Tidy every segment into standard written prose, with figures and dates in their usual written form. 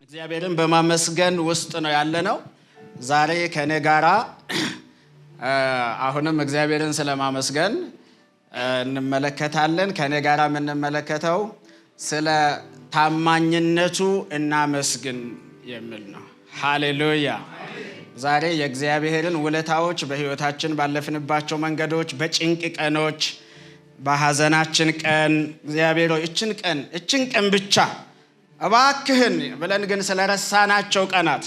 እግዚአብሔርን በማመስገን ውስጥ ነው ያለነው። ዛሬ ከኔ ጋራ አሁንም እግዚአብሔርን ስለማመስገን እንመለከታለን። ከኔ ጋራ የምንመለከተው ስለ ታማኝነቱ እናመስግን የሚል ነው። ሃሌሉያ። ዛሬ የእግዚአብሔርን ውለታዎች በህይወታችን ባለፍንባቸው መንገዶች፣ በጭንቅ ቀኖች፣ በሐዘናችን ቀን እግዚአብሔር እችን ቀን ብቻ እባክህን ብለን ግን ስለረሳናቸው ቀናት፣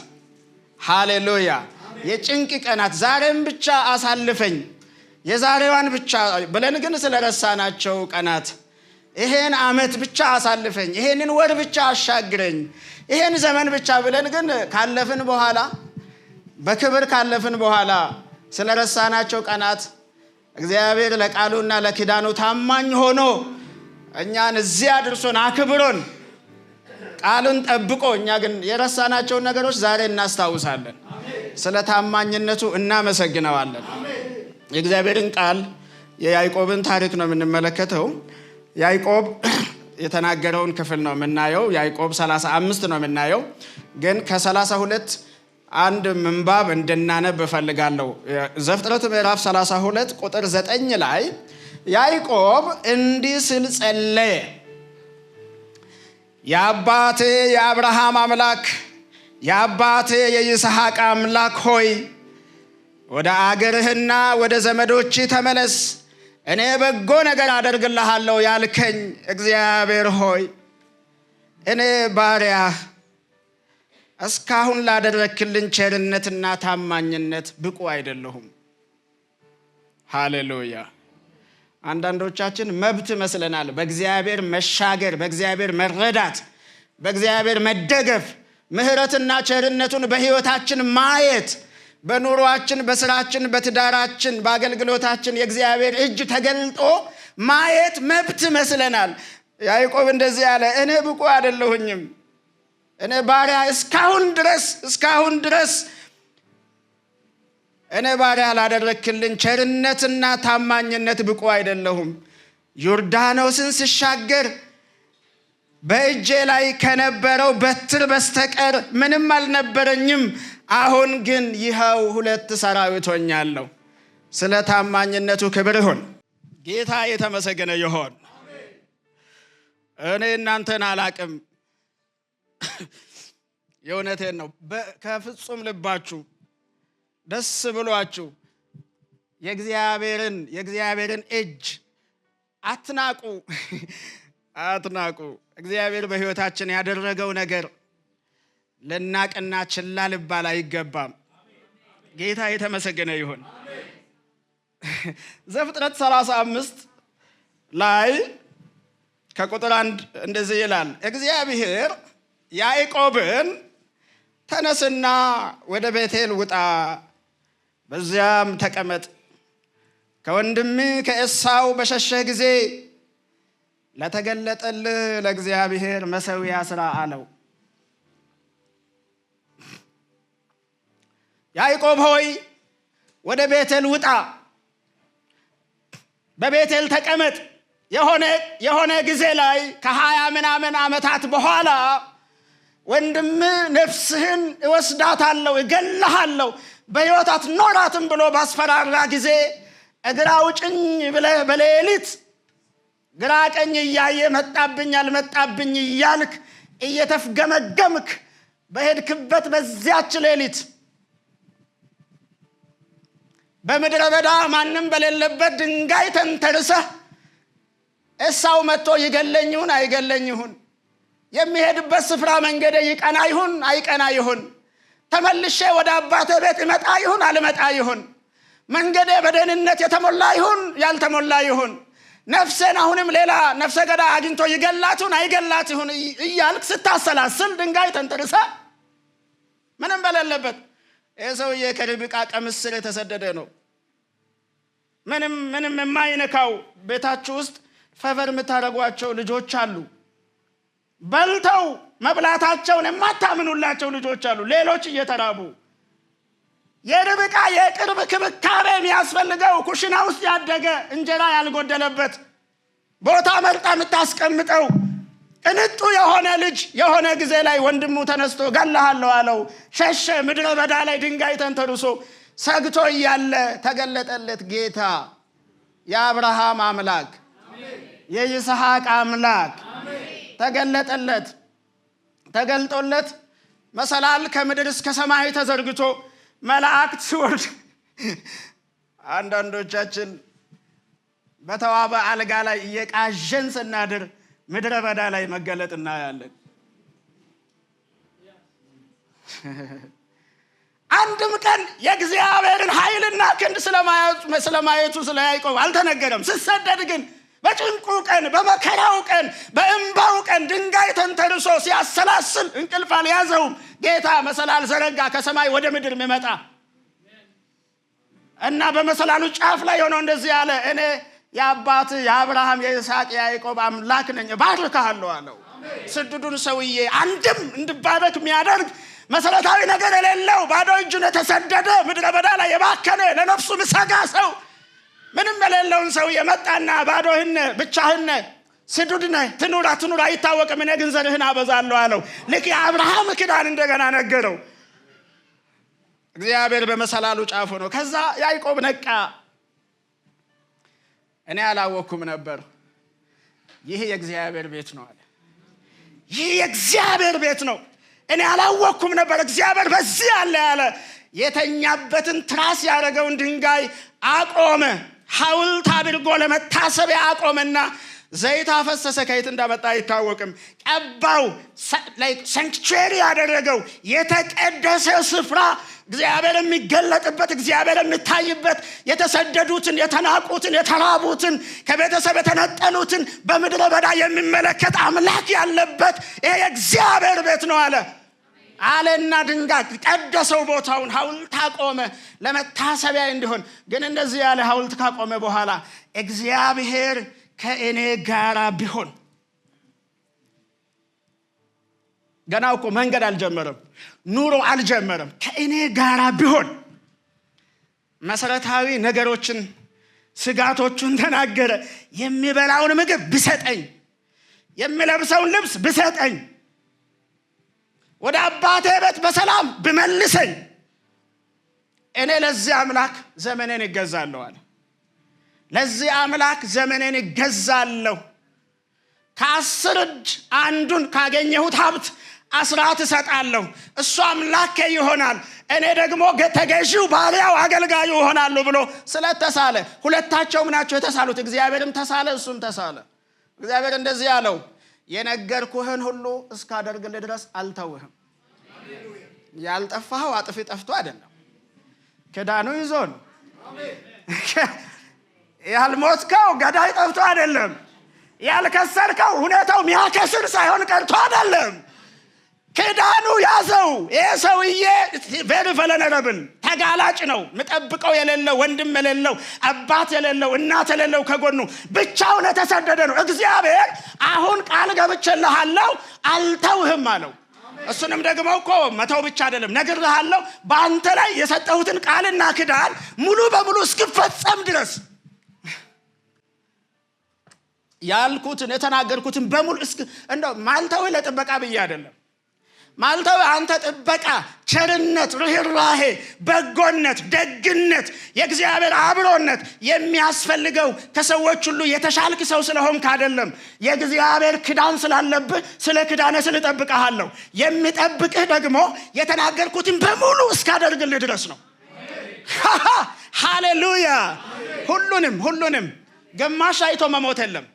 ሃሌሉያ፣ የጭንቅ ቀናት ዛሬም ብቻ አሳልፈኝ የዛሬዋን ብቻ ብለን ግን ስለረሳናቸው ቀናት፣ ይሄን ዓመት ብቻ አሳልፈኝ፣ ይሄንን ወር ብቻ አሻግረኝ፣ ይሄን ዘመን ብቻ ብለን ግን ካለፍን በኋላ በክብር ካለፍን በኋላ ስለረሳናቸው ቀናት እግዚአብሔር ለቃሉና ለኪዳኑ ታማኝ ሆኖ እኛን እዚህ አድርሶን አክብሮን ቃሉን ጠብቆ እኛ ግን የረሳናቸውን ነገሮች ዛሬ እናስታውሳለን። ስለ ታማኝነቱ እናመሰግነዋለን። የእግዚአብሔርን ቃል የያዕቆብን ታሪክ ነው የምንመለከተው። ያዕቆብ የተናገረውን ክፍል ነው የምናየው። ያዕቆብ 35 ነው የምናየው፣ ግን ከ32 አንድ ምንባብ እንድናነብ እፈልጋለሁ። ዘፍጥረት ምዕራፍ 32 ቁጥር 9 ላይ ያዕቆብ እንዲህ ሲል ጸለየ። የአባቴ የአብርሃም አምላክ የአባቴ የይስሐቅ አምላክ ሆይ ወደ አገርህና ወደ ዘመዶች ተመለስ፣ እኔ በጎ ነገር አደርግልሃለሁ ያልከኝ እግዚአብሔር ሆይ እኔ ባሪያህ እስካሁን ላደረክልኝ ቸርነትና ታማኝነት ብቁ አይደለሁም። ሃሌሉያ። አንዳንዶቻችን መብት መስለናል በእግዚአብሔር መሻገር፣ በእግዚአብሔር መረዳት፣ በእግዚአብሔር መደገፍ፣ ምህረትና ቸርነቱን በህይወታችን ማየት፣ በኑሯችን፣ በስራችን፣ በትዳራችን፣ በአገልግሎታችን የእግዚአብሔር እጅ ተገልጦ ማየት መብት መስለናል። ያዕቆብ እንደዚህ ያለ እኔ ብቁ አይደለሁኝም፣ እኔ ባሪያ እስካሁን ድረስ እኔ ባሪያ ላደረክልኝ ቸርነትና ታማኝነት ብቁ አይደለሁም። ዮርዳኖስን ስሻገር በእጄ ላይ ከነበረው በትር በስተቀር ምንም አልነበረኝም። አሁን ግን ይኸው 2 ሰራዊት ሆኛለሁ። ስለ ታማኝነቱ ክብር ይሁን። ጌታ የተመሰገነ ይሁን። እኔ እናንተን አላቅም። የእውነቴን ነው። ከፍጹም ልባችሁ ደስ ብሏችሁ የእግዚአብሔርን እጅ አትናቁ። እግዚአብሔር በህይወታችን ያደረገው ነገር ልናቅና ችላ ልባል አይገባም። ጌታ የተመሰገነ ይሁን። ዘፍጥረት 35 ላይ ከቁጥር 1 እንደዚህ ይላል። እግዚአብሔር ያዕቆብን ተነስና ወደ ቤቴል ውጣ፣ በዚያም ተቀመጥ፣ ከወንድምህ ከኤሳው በሸሸህ ጊዜ ለተገለጠልህ ለእግዚአብሔር መሠዊያ ሥራ አለው። ያዕቆብ ሆይ ወደ ቤቴል ውጣ፣ በቤቴል ተቀመጥ። የሆነ ጊዜ ላይ ከ20 ምናምን ዓመታት በኋላ ወንድምህ ነፍስህን እወስዳታለሁ፣ እገልሃለሁ፣ በሕይወት አትኖራትም ብሎ ባስፈራራ ጊዜ እግራ ውጭኝ ብለህ በሌሊት ግራ ቀኝ እያየ መጣብኝ አልመጣብኝ እያልክ እየተፍገመገምክ በሄድክበት በዚያች ሌሊት በምድረ በዳ ማንም በሌለበት ድንጋይ ተንተርሰህ ኤሳው መጥቶ ይገለኝ ይሁን አይገለኝ ይሁን፣ የሚሄድበት ስፍራ መንገደ ይቀና ይሁን አይቀና ይሁን፣ ተመልሼ ወደ አባቴ ቤት እመጣ ይሁን አልመጣ ይሁን፣ መንገደ በደህንነት የተሞላ ይሁን ያልተሞላ ይሁን፣ ነፍሴን አሁንም ሌላ ነፍሰ ገዳ አግኝቶ ይገላቱን አይገላት ይሁን እያልክ ስታሰላስል ድንጋይ ተንተርሰ ምንም በሌለበት ይህ ሰውዬ ከርብቃ ቀሚስ ስር የተሰደደ ነው። ምንም የማይነካው ቤታችሁ ውስጥ ፈቨር የምታደርጓቸው ልጆች አሉ። በልተው መብላታቸውን የማታምኑላቸው ልጆች አሉ። ሌሎች እየተራቡ የርብቃ የቅርብ ክብካቤ የሚያስፈልገው ኩሽና ውስጥ ያደገ እንጀራ ያልጎደለበት ቦታ መርጣ የምታስቀምጠው ቅንጡ የሆነ ልጅ የሆነ ጊዜ ላይ ወንድሙ ተነስቶ ገለሃለሁ አለው። ሸሸ። ምድረ በዳ ላይ ድንጋይ ተንተርሶ ሰግቶ እያለ ተገለጠለት ጌታ፣ የአብርሃም አምላክ የይስሐቅ አምላክ ተገለጠለት። ተገልጦለት መሰላል ከምድር እስከ ሰማይ ተዘርግቶ መላእክት ሲወርድ አንዳንዶቻችን በተዋበ አልጋ ላይ እየቃዠን ስናድር ምድረ በዳ ላይ መገለጥ እናያለን። አንድም ቀን የእግዚአብሔርን ኃይልና ክንድ ስለማየቱ ስለ ያዕቆብ አልተነገረም። ሲሰደድ ግን በጭንቁ ቀን፣ በመከራው ቀን፣ በእንባው ቀን ድንጋይ ተንተርሶ ሲያሰላስል እንቅልፍ አልያዘውም። ጌታ መሰላል ዘረጋ፣ ከሰማይ ወደ ምድር የሚመጣ እና በመሰላሉ ጫፍ ላይ ሆኖ እንደዚህ አለ፣ እኔ የአባት የአብርሃም የይስሐቅ የያዕቆብ አምላክ ነኝ፣ እባርክሃለሁ አለው። ስድዱን ሰውዬ አንድም እንድባረክ የሚያደርግ መሰረታዊ ነገር የሌለው ባዶ እጁን የተሰደደ ምድረ በዳ ላይ የባከነ ለነፍሱ ምሰጋ ሰው ምንም የሌለውን ሰው የመጣና ባዶህን ብቻህን ስዱድነ ትኑር አትኑር አይታወቅም፣ እኔ ግን ዘርህን አበዛለሁ አለው። ልክ የአብርሃም ኪዳን እንደገና ነገረው። እግዚአብሔር በመሰላሉ ጫፍ ነው። ከዛ ያዕቆብ ነቃ። እኔ አላወኩም ነበር፣ ይህ የእግዚአብሔር ቤት ነው አለ። ይህ የእግዚአብሔር ቤት ነው፣ እኔ አላወኩም ነበር፣ እግዚአብሔር በዚህ አለ ያለ። የተኛበትን ትራስ ያደረገውን ድንጋይ አቆመ። ሐውልት አድርጎ ለመታሰቢያ አቆመና ዘይት አፈሰሰ። ከየት እንዳመጣ አይታወቅም። ቀባው። ሳንክቹሪ ያደረገው የተቀደሰ ስፍራ፣ እግዚአብሔር የሚገለጥበት፣ እግዚአብሔር የሚታይበት፣ የተሰደዱትን፣ የተናቁትን፣ የተራቡትን፣ ከቤተሰብ የተነጠሉትን በምድረ በዳ የሚመለከት አምላክ ያለበት ይሄ የእግዚአብሔር ቤት ነው አለ አለና ድንጋይ ቀደሰው ቦታውን። ሐውልት አቆመ ለመታሰቢያ እንዲሆን። ግን እንደዚህ ያለ ሐውልት ካቆመ በኋላ እግዚአብሔር ከእኔ ጋራ ቢሆን፣ ገና እኮ መንገድ አልጀመረም፣ ኑሮ አልጀመረም። ከእኔ ጋራ ቢሆን መሰረታዊ ነገሮችን ስጋቶቹን ተናገረ። የሚበላውን ምግብ ብሰጠኝ፣ የሚለብሰውን ልብስ ብሰጠኝ፣ ወደ አባቴ ቤት በሰላም ብመልሰኝ፣ እኔ ለዚህ አምላክ ዘመኔን እገዛለሁ አለ። ለዚህ አምላክ ዘመኔን እገዛለሁ። ከ10 እጅ አንዱን ካገኘሁት ሀብት 10 እሰጣለሁ። እሱ አምላኬ ይሆናል፣ እኔ ደግሞ ተገዢው ባሪያው አገልጋዩ ይሆናለሁ ብሎ ስለተሳለ፣ ሁለታቸውም ናቸው የተሳሉት። እግዚአብሔርም ተሳለ፣ እሱም ተሳለ። እግዚአብሔር እንደዚህ ያለው፣ የነገርኩህን ሁሉ እስካደርግልህ ድረስ አልተውህም። ያልጠፋኸው አጥፊ ጠፍቶ አይደለም፣ ክዳኑ ይዞን። ያልሞትከው ገዳይ ጠፍቶ አይደለም፣ ያልከሰርከው ሁኔታው ሚያከስር ሳይሆን ቀርቶ አይደለም፣ ክዳኑ ያዘው። ይሄ ሰውዬ ቬሪ ቨልነረብል ተጋላጭ ነው። ምጠብቀው የሌለው፣ ወንድም የሌለው፣ አባት የሌለው፣ እናት የሌለው፣ ከጎኑ ብቻውን የተሰደደ ነው። እግዚአብሔር አሁን ቃል ገብቼልሃለሁ አልተውህም አለው። እሱንም ደግሞ እኮ መተው ብቻ አይደለም፣ ነግሬሃለሁ፣ በአንተ ላይ የሰጠሁትን ቃልና ክዳን ሙሉ በሙሉ እስክፈጸም ድረስ ያልኩትን የተናገርኩትን በሙሉ እንደው ማልተው ለጥበቃ ብዬ አይደለም። ማልተው አንተ ጥበቃ፣ ቸርነት፣ ርህራሄ፣ በጎነት፣ ደግነት፣ የእግዚአብሔር አብሮነት የሚያስፈልገው ከሰዎች ሁሉ የተሻልክ ሰው ስለሆንክ አይደለም። የእግዚአብሔር ክዳን ስላለብህ ስለ ክዳኔ እጠብቅሃለሁ። የሚጠብቅህ ደግሞ የተናገርኩትን በሙሉ እስካደርግልህ ድረስ ነው። ሃሌሉያ። ሁሉንም ግማሽ አይቶ መሞት የለም፣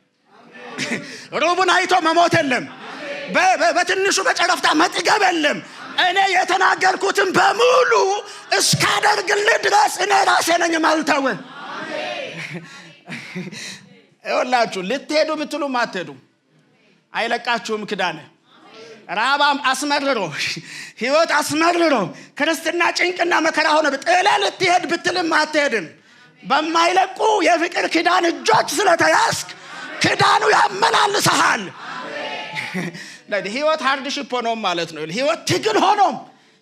ሩቡን አይቶ መሞት የለም፣ በትንሹ በጨረፍታ መጥገብ የለም። እኔ የተናገርኩትን በሙሉ እስካደርግልህ ድረስ እኔ ራሴ ነኝ ማልተው። ይኸውላችሁ ልትሄዱ ብትሉም አትሄዱም፣ አይለቃችሁም ክዳነ። ራባም አስመርሮ፣ ህይወት አስመርሮ፣ ክርስትና ጭንቅና መከራ ሆነ ጥለህ ልትሄድ ብትልም አትሄድም። በማይለቁ የፍቅር ክዳን እጆች ስለተያዝክ ክዳኑ ያመላልሰሃል። ህይወት ሃርድሺፕ ሆኖም ማለት ነው። ህይወት ትግል ሆኖም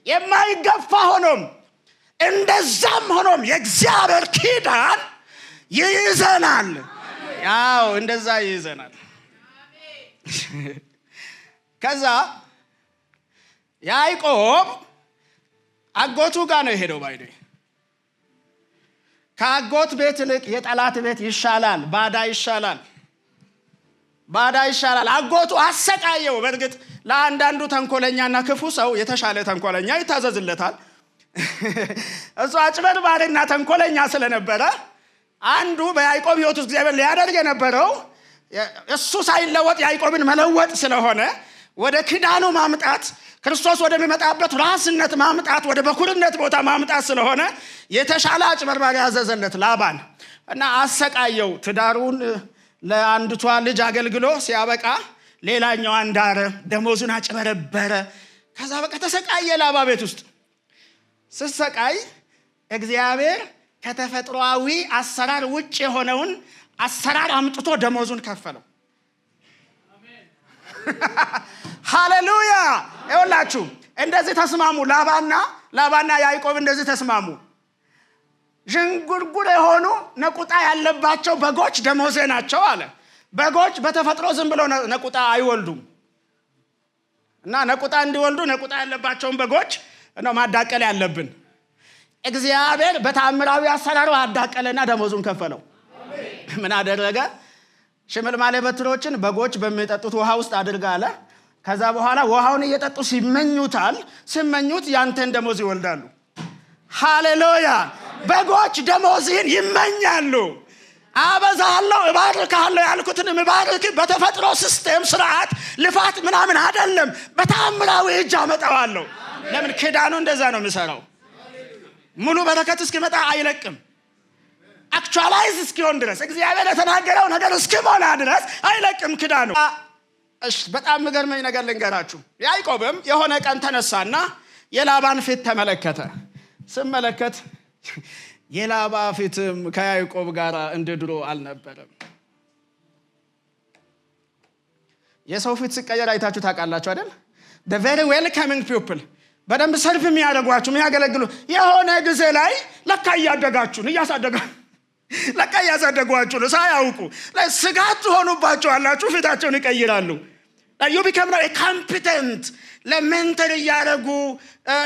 የማይገፋ ሆኖም እንደዛም ሆኖም የእግዚአብሔር ኪዳን ይይዘናል። ያው እንደዛ ይይዘናል። ከዛ ያዕቆብ አጎቱ ጋር ነው የሄደው። ባይደ ከአጎት ቤት ይልቅ የጠላት ቤት ይሻላል፣ ባዳ ይሻላል። አጎቱ አሰቃየው። በእርግጥ ለአንዳንዱ ተንኮለኛና ክፉ ሰው የተሻለ ተንኮለኛ ይታዘዝለታል። እሱ አጭበርባሪና ተንኮለኛ ስለነበረ አንዱ በያዕቆብ ሕይወት ውስጥ እግዚአብሔር ሊያደርግ የነበረው እሱ ሳይለወጥ ያዕቆብን መለወጥ ስለሆነ ወደ ኪዳኑ ማምጣት፣ ክርስቶስ ወደሚመጣበት ራስነት ማምጣት፣ ወደ በኩርነት ቦታ ማምጣት ስለሆነ የተሻለ አጭበርባሪ ያዘዘለት ላባን እና አሰቃየው። ትዳሩን ለአንድቷ ልጅ አገልግሎ ሲያበቃ ሌላኛው አንዳረ፣ ደሞዙን አጭበረበረ። ከዛ በቃ ተሰቃየ ላባ ቤት ውስጥ። ሲሰቃይ እግዚአብሔር ከተፈጥሯዊ አሰራር ውጭ የሆነውን አሰራር አምጥቶ ደሞዙን ከፈለው። ሃሌሉያ! ይኸውላችሁ እንደዚህ ተስማሙ። ላባና ያዕቆብ እንደዚህ ተስማሙ። ዥንጉርጉር የሆኑ ነቁጣ ያለባቸው በጎች ደሞዜ ናቸው አለ። በጎች በተፈጥሮ ዝም ብለው ነቁጣ አይወልዱም እና ነቁጣ እንዲወልዱ ነቁጣ ያለባቸውን በጎች ነው ማዳቀል ያለብን። እግዚአብሔር በተአምራዊ አሰራሩ አዳቀለና ደሞዙን ከፈለው። ምን አደረገ? ሽምልማሌ በትሮችን በጎች በሚጠጡት ውሃ ውስጥ አድርጋ አለ። ከዛ በኋላ ውሃውን እየጠጡ ሲመኙት ያንተን ደሞዝ ይወልዳሉ። ሃሌሉያ! በጎች ደሞዝህን ይመኛሉ። አበዛለሁ፣ እባርካለሁ ያልኩትን ምባርክ በተፈጥሮ ሲስተም ስርዓት ልፋት ምናምን አይደለም፣ በተአምራዊ እጅ አመጣዋለሁ። ለምን? ኪዳኑ እንደዛ ነው የሚሰራው። ሙሉ በረከት እስኪመጣ አይለቅም። አክቹዋላይዝ እስኪሆን ድረስ እግዚአብሔር የተናገረው ነገር እስኪሞላ ድረስ አይለቅም ኪዳኑ። በጣም የሚገርመኝ ነገር ልንገራችሁ። ያዕቆብም የሆነ ቀን ተነሳና የላባን ፊት ተመለከተ። ስመለከት የላባ ፊትም ከያዕቆብ ጋር እንደ ድሮ አልነበረም። የሰው ፊት ሲቀየር አይታችሁ ታውቃላችሁ አይደል? the very welcoming people በደንብ ሰርፍ የሚያደርጓችሁ የሚያገለግሉ የሆነ ጊዜ ላይ ለካ እያሳደጓችሁ ሳያውቁ ስጋት ሆኑባችኋላችሁ፣ ፊታቸውን ይቀይራሉ። you become now a competent ለሜንተር እያደረጉ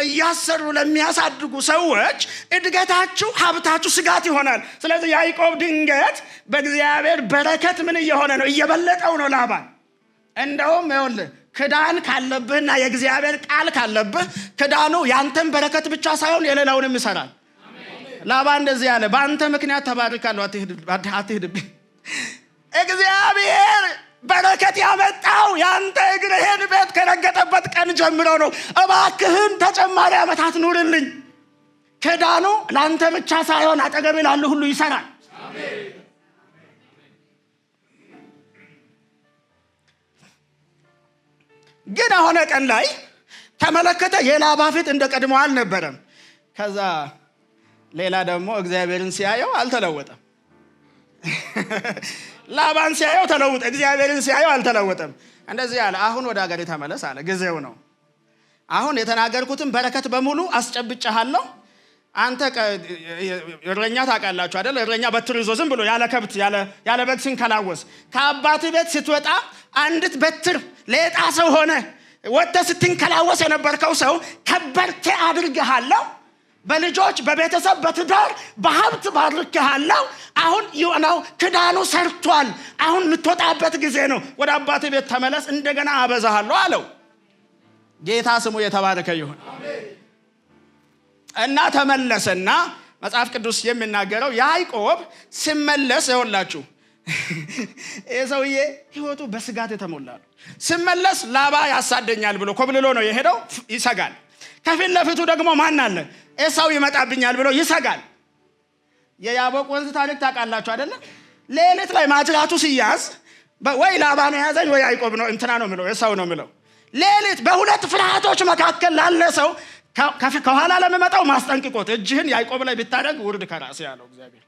እያሰሩ ለሚያሳድጉ ሰዎች እድገታችሁ፣ ሀብታችሁ ስጋት ይሆናል። ስለዚህ ያዕቆብ ድንገት በእግዚአብሔር በረከት ምን እየሆነ ነው? እየበለጠው ነው ላባን። እንደውም ይኸውልህ ክዳን ካለብህና የእግዚአብሔር ቃል ካለብህ ክዳኑ ያንተን በረከት ብቻ ሳይሆን የሌላውንም ይሰራል። ላባ እንደዚህ ያለ በአንተ ምክንያት ተባርካለሁ፣ አትሄድብኝ። እግዚአብሔር በረከት ያመጣው ያንተ እግርህን ቤት ከረገጠበት ቀን ጀምሮ ነው። እባክህን ተጨማሪ ዓመታት ኑርልኝ። ክዳኑ ለአንተ ብቻ ሳይሆን አጠገብ ላሉ ሁሉ ይሰራል። ግን አሁን ቀን ላይ ተመለከተ፣ የላባ ፊት እንደ ቀድሞ አልነበረም። ከዛ ሌላ ደግሞ እግዚአብሔርን ሲያየው አልተለወጠም። ላባን ሲያየው ተለወጠ፣ እግዚአብሔርን ሲያየው አልተለወጠም። እንደዚህ አለ፣ አሁን ወደ ሀገሬ ተመለስ አለ። ጊዜው ነው። አሁን የተናገርኩትን በረከት በሙሉ አስጨብጨሃለሁ። አንተ እረኛ ታውቃላችሁ አይደል? እረኛ በትር ይዞ ዝም ብሎ ያለ ከብት ያለ በግ ሲንከላወስ ከአባት ቤት ስትወጣ አንዲት በትር ሌጣ ሰው ሆነ ወጥተህ ስትንከላወስ የነበርከው ሰው ከበርቴ አድርጌሃለሁ። በልጆች በቤተሰብ በትዳር በሀብት ባርኬሃለሁ። አሁን ነው ክዳኑ ሰርቷል። አሁን የምትወጣበት ጊዜ ነው። ወደ አባት ቤት ተመለስ፣ እንደገና አበዛሃለሁ አለው። ጌታ ስሙ የተባረከ ይሁን። እና ተመለሰና መጽሐፍ ቅዱስ የሚናገረው ያዕቆብ ሲመለስ ይኸውላችሁ ይሄ ሰውዬ ህይወቱ በስጋት የተሞላ ነው። ሲመለስ ላባ ያሳደኛል ብሎ ኮብልሎ ነው የሄደው፣ ይሰጋል። ከፊት ለፊቱ ደግሞ ማን አለ? ኤሳው ይመጣብኛል ብሎ ይሰጋል። የያቦቅ ወንዝ ታሪክ ታውቃላችሁ አይደለ? ሌሊት ላይ ማጅራቱ ሲያዝ ወይ ላባ ነው ያዘኝ ወይ ያዕቆብ ነው እንትና ነው የሚለው ኤሳው ነው የሚለው። ሌሊት በሁለት ፍርሃቶች መካከል ላለ ሰው ከኋላ ለሚመጣው ማስጠንቅቆት እጅህን ያዕቆብ ላይ ብታደርግ ውርድ ከራስ ያለው እግዚአብሔር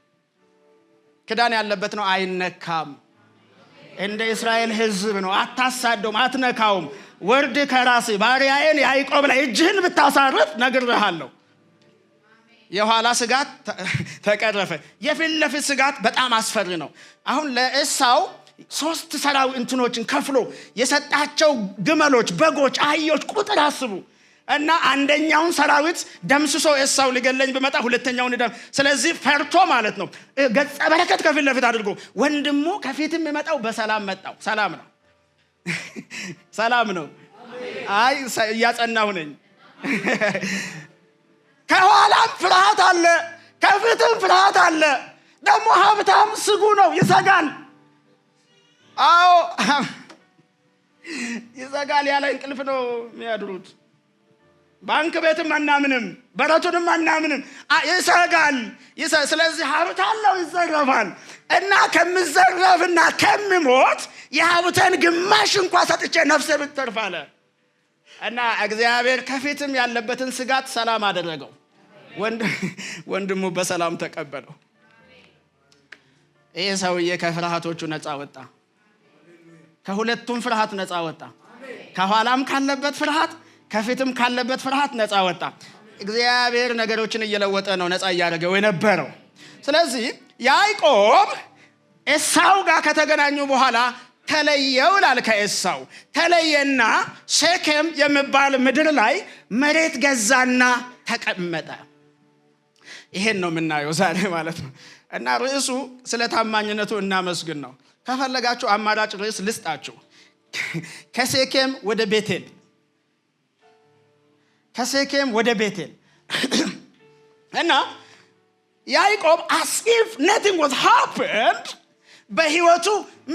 ክዳን ያለበት ነው፣ አይነካም። እንደ እስራኤል ህዝብ ነው፣ አታሳደውም፣ አትነካውም። ውርድ ከራስ ባሪያዬን ያዕቆብ ላይ እጅህን ብታሳርፍ ነግሬሃለሁ። የኋላ ስጋት ተቀረፈ። የፊት ለፊት ስጋት በጣም አስፈሪ ነው። አሁን ለኤሳው 3 ሰራዊት እንትኖችን ከፍሎ የሰጣቸው ግመሎች፣ በጎች፣ አህዮች ቁጥር አስቡ እና አንደኛውን ሰራዊት ደምስሶ ኤሳው ሊገለኝ በመጣ ሁለተኛውን ደም። ስለዚህ ፈርቶ ማለት ነው ገጸ በረከት ከፊት ለፊት አድርጎ ወንድሙ ከፊትም የመጣው በሰላም መጣው። ሰላም ነው ሰላም ነው። አይ እያጸናሁ ነኝ። ከኋላም ፍርሃት አለ፣ ከፊትም ፍርሃት አለ። ደግሞ ሀብታም ስጉ ነው፣ ይሰጋል። አዎ ይሰጋል። ያለ እንቅልፍ ነው የሚያድሩት። ባንክ ቤትም አናምንም፣ በረቱንም አናምንም። ይሰጋል። ስለዚህ ሀብት አለው ይዘረፋል። እና ከምዘረፍና ከምሞት የሀብተን ግማሽ እንኳን ሰጥቼ ነፍሴ ብትተርፍ አለ። እና እግዚአብሔር ከፊትም ያለበትን ስጋት ሰላም አደረገው። ወንድሙ በሰላም ተቀበለው። ይሄ ሰውዬ ከፍርሃቶቹ ነፃ ወጣ። ከሁለቱም ፍርሃት ነፃ ወጣ። ከኋላም ካለበት ፍርሃት፣ ከፊትም ካለበት ፍርሃት ነፃ ወጣ። እግዚአብሔር ነገሮችን እየለወጠ ነው ነፃ እያደረገው የነበረው። ስለዚህ ያዕቆብ ኤሳው ጋር ከተገናኙ በኋላ ተለየው ይላል። ከኤሳው ተለየና ሴኬም የሚባል ምድር ላይ መሬት ገዛና ተቀመጠ። ይሄን ነው የምናየው ዛሬ ማለት ነው። እና ርዕሱ ስለ ታማኝነቱ እናመስግን ነው። ከፈለጋችሁ አማራጭ ርዕስ ልስጣችሁ። ከሴኬም ወደ ቤቴል፣ ከሴኬም ወደ ቤቴል። እና ያዕቆብ as if nothing was happened፣ በህይወቱ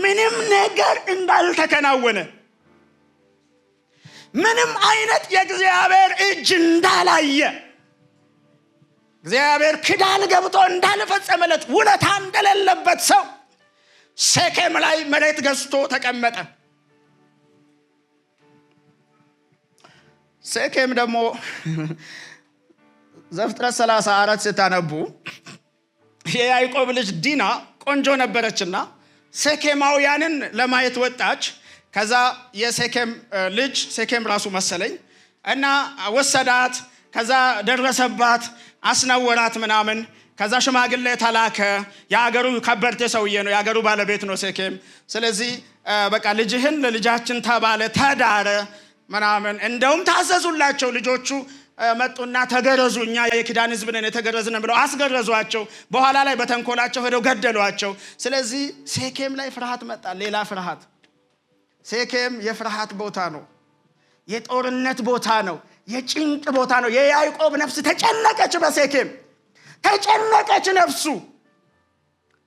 ምንም ነገር እንዳልተከናወነ፣ ምንም አይነት የእግዚአብሔር እጅ እንዳላየ፣ እግዚአብሔር ክዳን ገብቶ እንዳልፈጸመለት፣ ውለታ እንደሌለበት ሰው ሴኬም ላይ መሬት ገዝቶ ተቀመጠ። ሴኬም ደግሞ ዘፍጥረት 34 ስታነቡ የያዕቆብ ልጅ ዲና ቆንጆ ነበረችና ሴኬማውያንን ለማየት ወጣች። ከዛ የሴኬም ልጅ ሴኬም ራሱ መሰለኝ እና ወሰዳት። ከዛ ደረሰባት፣ አስነወራት ምናምን። ከዛ ሽማግሌ ተላከ። የአገሩ ከበርቴ ሰውዬ ነው፣ የአገሩ ባለቤት ነው ሴኬም። ስለዚህ በቃ ልጅህን ለልጃችን ተባለ፣ ተዳረ ምናምን። እንደውም ታዘዙላቸው። ልጆቹ መጡና ተገረዙ፣ እኛ የኪዳን ሕዝብ ነን የተገረዝን ብለው አስገረዟቸው። በኋላ ላይ በተንኮላቸው ሄደው ገደሏቸው። ስለዚህ ሴኬም ላይ ፍርሃት መጣ፣ ሌላ ፍርሃት። ሴኬም የፍርሃት ቦታ ነው፣ የጦርነት ቦታ ነው፣ የጭንቅ ቦታ ነው። የያዕቆብ ነፍስ ተጨነቀች፣ በሴኬም ተጨነቀች ነፍሱ።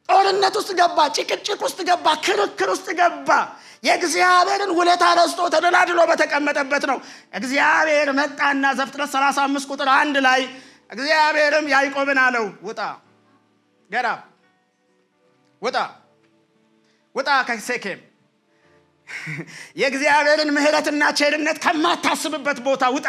ጦርነት ውስጥ ገባ፣ ጭቅጭቅ ውስጥ ገባ፣ ክርክር ውስጥ ገባ። የእግዚአብሔርን ውለታ ረስቶ ተደላድሎ በተቀመጠበት ነው። እግዚአብሔር መጣና ዘፍጥረት 35 ቁጥር 1 ላይ እግዚአብሔርም ያዕቆብን አለው፣ ውጣ ገራ ውጣ ውጣ ከሴኬም። የእግዚአብሔርን ምሕረትና ቸርነት ከማታስብበት ቦታ ውጣ።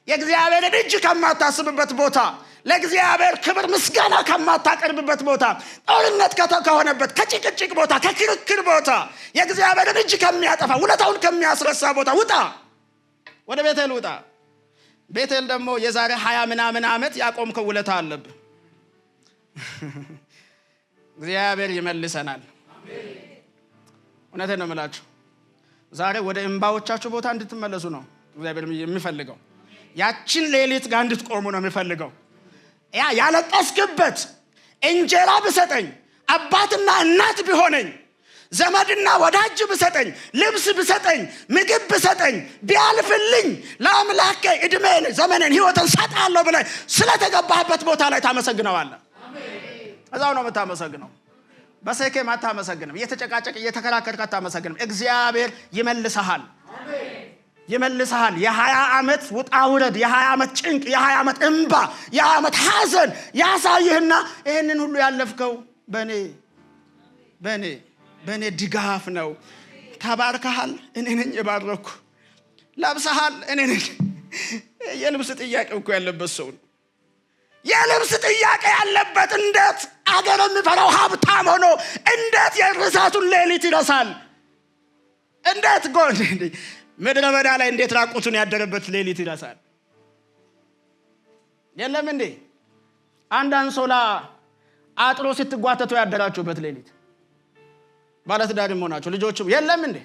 የእግዚአብሔርን እጅ ከማታስብበት ቦታ፣ ለእግዚአብሔር ክብር ምስጋና ከማታቀርብበት ቦታ፣ ጦርነት ከሆነበት ከጭቅጭቅ ቦታ፣ ከክርክር ቦታ፣ የእግዚአብሔርን እጅ ከሚያጠፋ ውለታውን ከሚያስረሳ ቦታ ውጣ። ወደ ቤቴል ውጣ። ቤቴል ደግሞ የዛሬ 20 ምናምን ዓመት ያቆምከው ውለታ አለብህ። እግዚአብሔር ይመልሰናል። እውነቴን ነው የምላችሁ። ዛሬ ወደ እንባዎቻችሁ ቦታ እንድትመለሱ ነው እግዚአብሔር የሚፈልገው። ያችን ሌሊት ጋር እንድትቆሙ ነው የሚፈልገው። ያለቀስክበት እንጀራ ብሰጠኝ፣ አባትና እናት ቢሆነኝ፣ ዘመድና ወዳጅ ብሰጠኝ፣ ልብስ ብሰጠኝ፣ ምግብ ብሰጠኝ፣ ቢያልፍልኝ ለአምላኬ እድሜን፣ ዘመንን፣ ህይወትን ሰጣለሁ ብለህ ስለተገባህበት ቦታ ላይ ታመሰግነዋለህ። እዛው ነው የምታመሰግነው። በሴኬም አታመሰግንም። እየተጨቃጨቅ እየተከራከርክ አታመሰግንም። እግዚአብሔር ይመልሰሃል፣ ይመልሰሃል። የ20 ዓመት ውጣ ውረድ፣ የ20 ዓመት ጭንቅ፣ የ20 ዓመት እንባ፣ የ20 ዓመት ሐዘን ያሳይህና ይህንን ሁሉ ያለፍከው በእኔ ድጋፍ ነው። ተባርከሃል፣ እኔ ነኝ የባረኩ። ለብሰሃል፣ እኔ ነኝ። የልብስ ጥያቄ እኮ ያለበት ሰው ነው። የልብስ ጥያቄ ያለበት እንዴት አገር የሚፈራው ሀብታም ሆኖ እንዴት የርሳቱን ሌሊት ይረሳል? እንዴት ምድረ በዳ ላይ እንዴት ራቁቱን ያደረበት ሌሊት ይረሳል? የለም እንዴ? አንድ አንሶላ አጥሮ ስትጓተቱ ያደራችሁበት ሌሊት ባለትዳርም ሆናችሁ ልጆችም የለም እንዴ?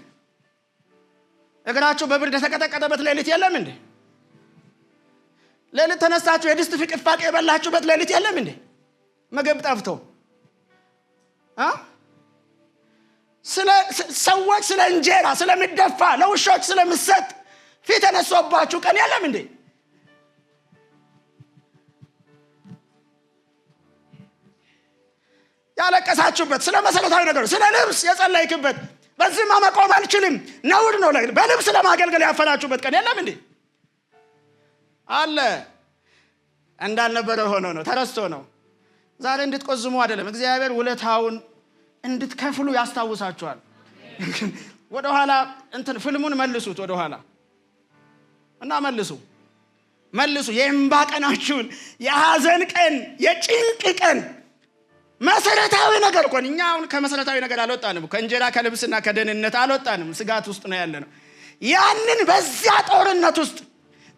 እግራችሁ በብርድ የተቀጠቀጠበት ሌሊት የለም እንዴ? ሌሊት ተነሳችሁ የድስት ፍቅፋቄ የበላችሁበት ሌሊት የለም እንዴ? ምግብ ጠፍቶ ሰዎች ስለ እንጀራ ስለሚደፋ ለውሾች ስለምሰጥ ፊት ተነሶባችሁ ቀን የለም እንዴ? ያለቀሳችሁበት ስለ መሰረታዊ ነገር ስለ ልብስ የጸለይክበት በዚህማ መቆም አልችልም ነውር ነው በልብስ ለማገልገል ያፈላችሁበት ቀን የለም እንዴ? አለ። እንዳልነበረ ሆኖ ነው ተረስቶ ነው። ዛሬ እንድትቆዝሙ አይደለም፣ እግዚአብሔር ውለታውን እንድትከፍሉ ያስታውሳችኋል። ወደ ኋላ ፍልሙን መልሱት ወደ ኋላ እና መልሱ የእንባ ቀናችሁን፣ የሐዘን ቀን፣ የጭንቅ ቀን መሰረታዊ ነገር እኮ እኛ አሁን ከመሰረታዊ ነገር አልወጣንም። ከእንጀራ ከልብስና ከደህንነት አልወጣንም። ስጋት ውስጥ ነው ያለነው። ያንን በዚያ ጦርነት ውስጥ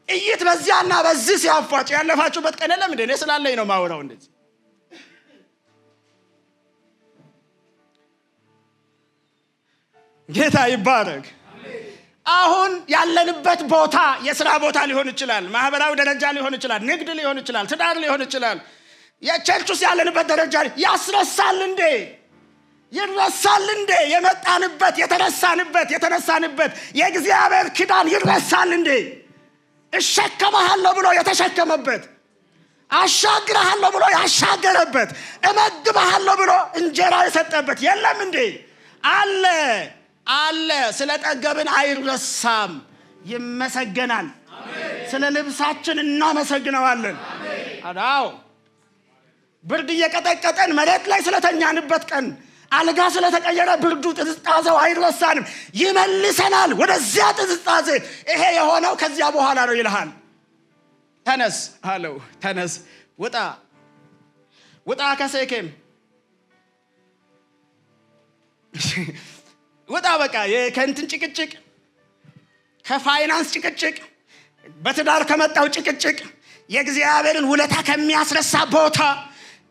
ጥይት በዚያና በዚህ ሲያፋጭ ያለፋችሁበት ቀን የለም እንዴ? እኔ ስላለኝ ነው ማወራው እንደዚህ። ጌታ ይባረክ። አሁን ያለንበት ቦታ የሥራ ቦታ ሊሆን ይችላል፣ ማህበራዊ ደረጃ ሊሆን ይችላል፣ ንግድ ሊሆን ይችላል፣ ትዳር ሊሆን ይችላል። የቸርች ውስጥ ያለንበት ደረጃ ያስረሳል እንዴ? ይረሳል እንዴ? የመጣንበት የተነሳንበት የእግዚአብሔር ኪዳን ይረሳል እንዴ? እሸከመሃለሁ ብሎ የተሸከመበት፣ አሻግረሃለሁ ብሎ ያሻገረበት፣ እመግበሃለሁ ብሎ እንጀራ የሰጠበት የለም እንዴ? አለ። ስለ ጠገብን አይረሳም፣ ይመሰገናል። ስለ ልብሳችን እናመሰግነዋለን። አዳው ብርድ እየቀጠቀጠን መሬት ላይ ስለተኛንበት ቀን አልጋ ስለተቀየረ ብርዱ ጥዝጣዜው አይረሳንም፣ ይመልሰናል ወደዚያ ጥዝጣዜ። ይሄ የሆነው ከዚያ በኋላ ነው ይልሃል። ተነስ አለው። ተነስ ውጣ ከሴኬም ውጣ። በቃ የከንትን ጭቅጭቅ፣ ከፋይናንስ ጭቅጭቅ፣ በትዳር ከመጣው ጭቅጭቅ፣ የእግዚአብሔርን ውለታ ከሚያስረሳ ቦታ፣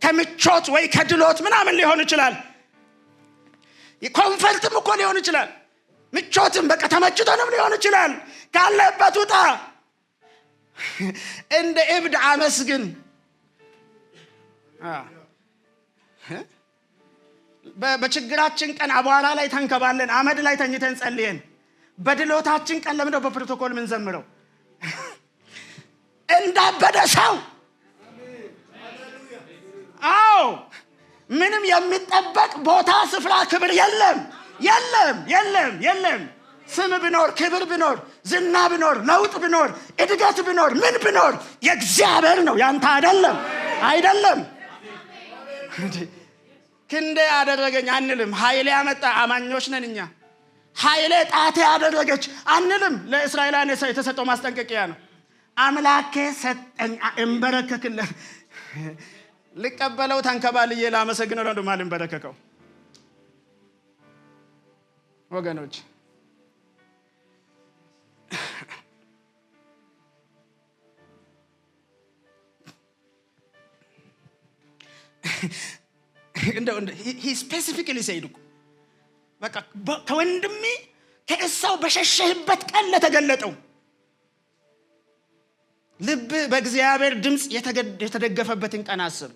ከምቾት ወይ ከድሎት ምናምን ሊሆን ይችላል። ኮንፈርትም እኮ ሊሆን ይችላል። ምቾትም በቃ ተመችቶንም ሊሆን ይችላል። ካለበት ውጣ። እንደ እብድ አመስግን። በችግራችን ቀን አቧራ ላይ ተንከባለን፣ አመድ ላይ ተኝተን ጸልየን፣ በድሎታችን ቀን ለምንድነው በፕሮቶኮል ምን ዘምረው? እንዳበደ ሰው። አዎ ምንም የሚጠበቅ ቦታ፣ ስፍራ፣ ክብር የለም። ስም ቢኖር፣ ክብር ቢኖር፣ ዝና ቢኖር፣ ለውጥ ቢኖር፣ እድገት ቢኖር፣ ምን ቢኖር የእግዚአብሔር ነው፣ ያንተ አይደለም። ክንዴ ያደረገኝ አንልም። ኃይሌ ያመጣ አማኞች ነን እኛ። ኃይሌ ጣቴ ያደረገች አንልም። ለእስራኤላውያን የተሰጠው ማስጠንቀቂያ ነው። አምላኬ ሰጠኝ፣ እንበረከክለት። ልቀበለው ተንከባልዬ ላመሰግነው ነው ማለት እንበረከከው። ወገኖች he specifically said በቃ ከወንድሜ ከኤሳው በሸሸህበት ቀን ለተገለጠው ልብ በእግዚአብሔር ድምጽ የተደገፈበትን ቀን አስብ።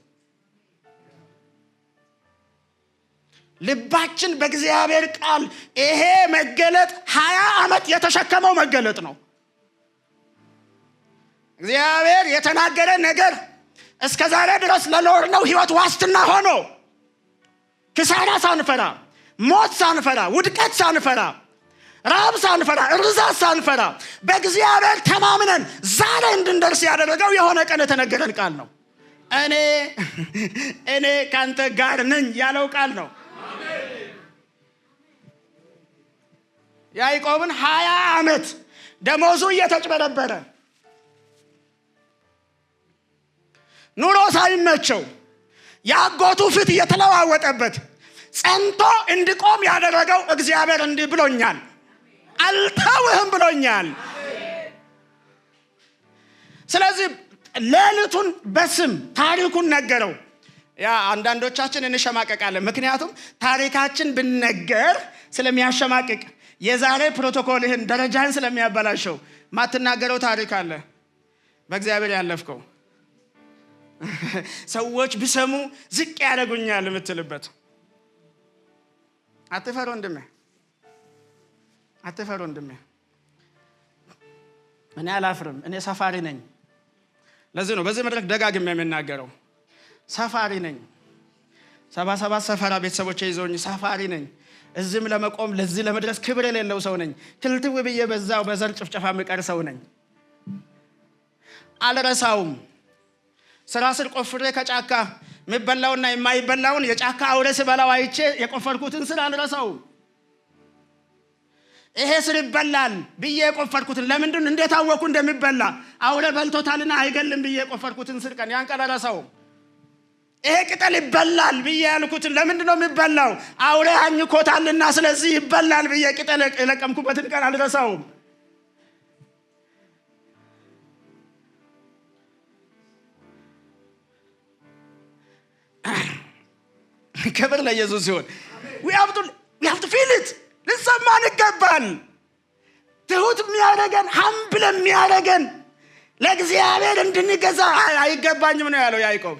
ልባችን በእግዚአብሔር ቃል ይሄ መገለጥ 20 ዓመት የተሸከመው መገለጥ ነው። እግዚአብሔር የተናገረ ነገር እስከ ዛሬ ድረስ ለኖርነው ህይወት ዋስትና ሆኖ ክሳራ ሳንፈራ፣ ሞት ሳንፈራ፣ ውድቀት ሳንፈራ፣ ረሃብ ሳንፈራ፣ እርዛት ሳንፈራ በእግዚአብሔር ተማምነን ዛሬ እንድንደርስ ያደረገው የሆነ ቀን የተነገረን ቃል ነው። እኔ ካንተ ጋር ነኝ ያለው ቃል ነው። ያዕቆብን 20 ዓመት ደሞዙ እየተጭበረበረ ኑሮ ሳይመቸው ያጎቱ ፊት እየተለዋወጠበት ጸንቶ እንዲቆም ያደረገው እግዚአብሔር እንዲህ ብሎኛል፣ አልተውህም ብሎኛል። ስለዚህ ሌሊቱን በስም ታሪኩን ነገረው። ያ አንዳንዶቻችን እንሸማቀቃለን፣ ምክንያቱም ታሪካችን ብነገር ስለሚያሸማቅቅ፣ የዛሬ ፕሮቶኮልህን ደረጃህን ስለሚያበላሸው ማትናገረው ታሪክ አለ በእግዚአብሔር ያለፍከው። ሰዎች ቢሰሙ ዝቅ ያደርጉኛል የምትልበት። አትፈር ወንድሜ፣ አትፈር ወንድሜ። እኔ አላፍርም፣ እኔ ሰፋሪ ነኝ። ለዚህ ነው በዚህ መድረክ ደጋግሜ የምናገረው ሰፋሪ ነኝ። 77 ሰፈራ ቤተሰቦቼ ይዘውኝ ሰፋሪ ነኝ። እዚህም ለመቆም ለዚህ ለመድረስ ክብር የሌለው ሰው ነኝ። ትልትው ብዬ በዛው በዘር ጭፍጨፋ የምቀር ሰው ነኝ። አልረሳውም። ስራ ስር ቆፍሬ ከጫካ የሚበላውና የማይበላውን የጫካ አውሬ ሲበላው አይቼ የቆፈርኩትን ስራ አልረሳውም። ይሄ ስር ይበላል ብዬ የቆፈርኩትን ለምንድን እንዴት አወኩ እንደሚበላ አውሬ በልቶታልና አይገልም ብዬ የቆፈርኩትን ስር ቀን ያን ቀን አልረሳውም። ይሄ ቅጠል ይበላል ብዬ ያልኩትን ለምንድን ነው የሚበላው አውሬ አኝኮታልና ስለዚህ ይበላል ብዬ ቅጠል የለቀምኩበትን ቀን አልረሳውም። ክብር ለኢየሱስ ይሁን። we have to feel it። ልሰማን ይገባል። ትሁት የሚያደርገን ሀምብል የሚያደርገን ለእግዚአብሔር እንድንገዛ አይገባኝም ነው ያለው ያዕቆብ።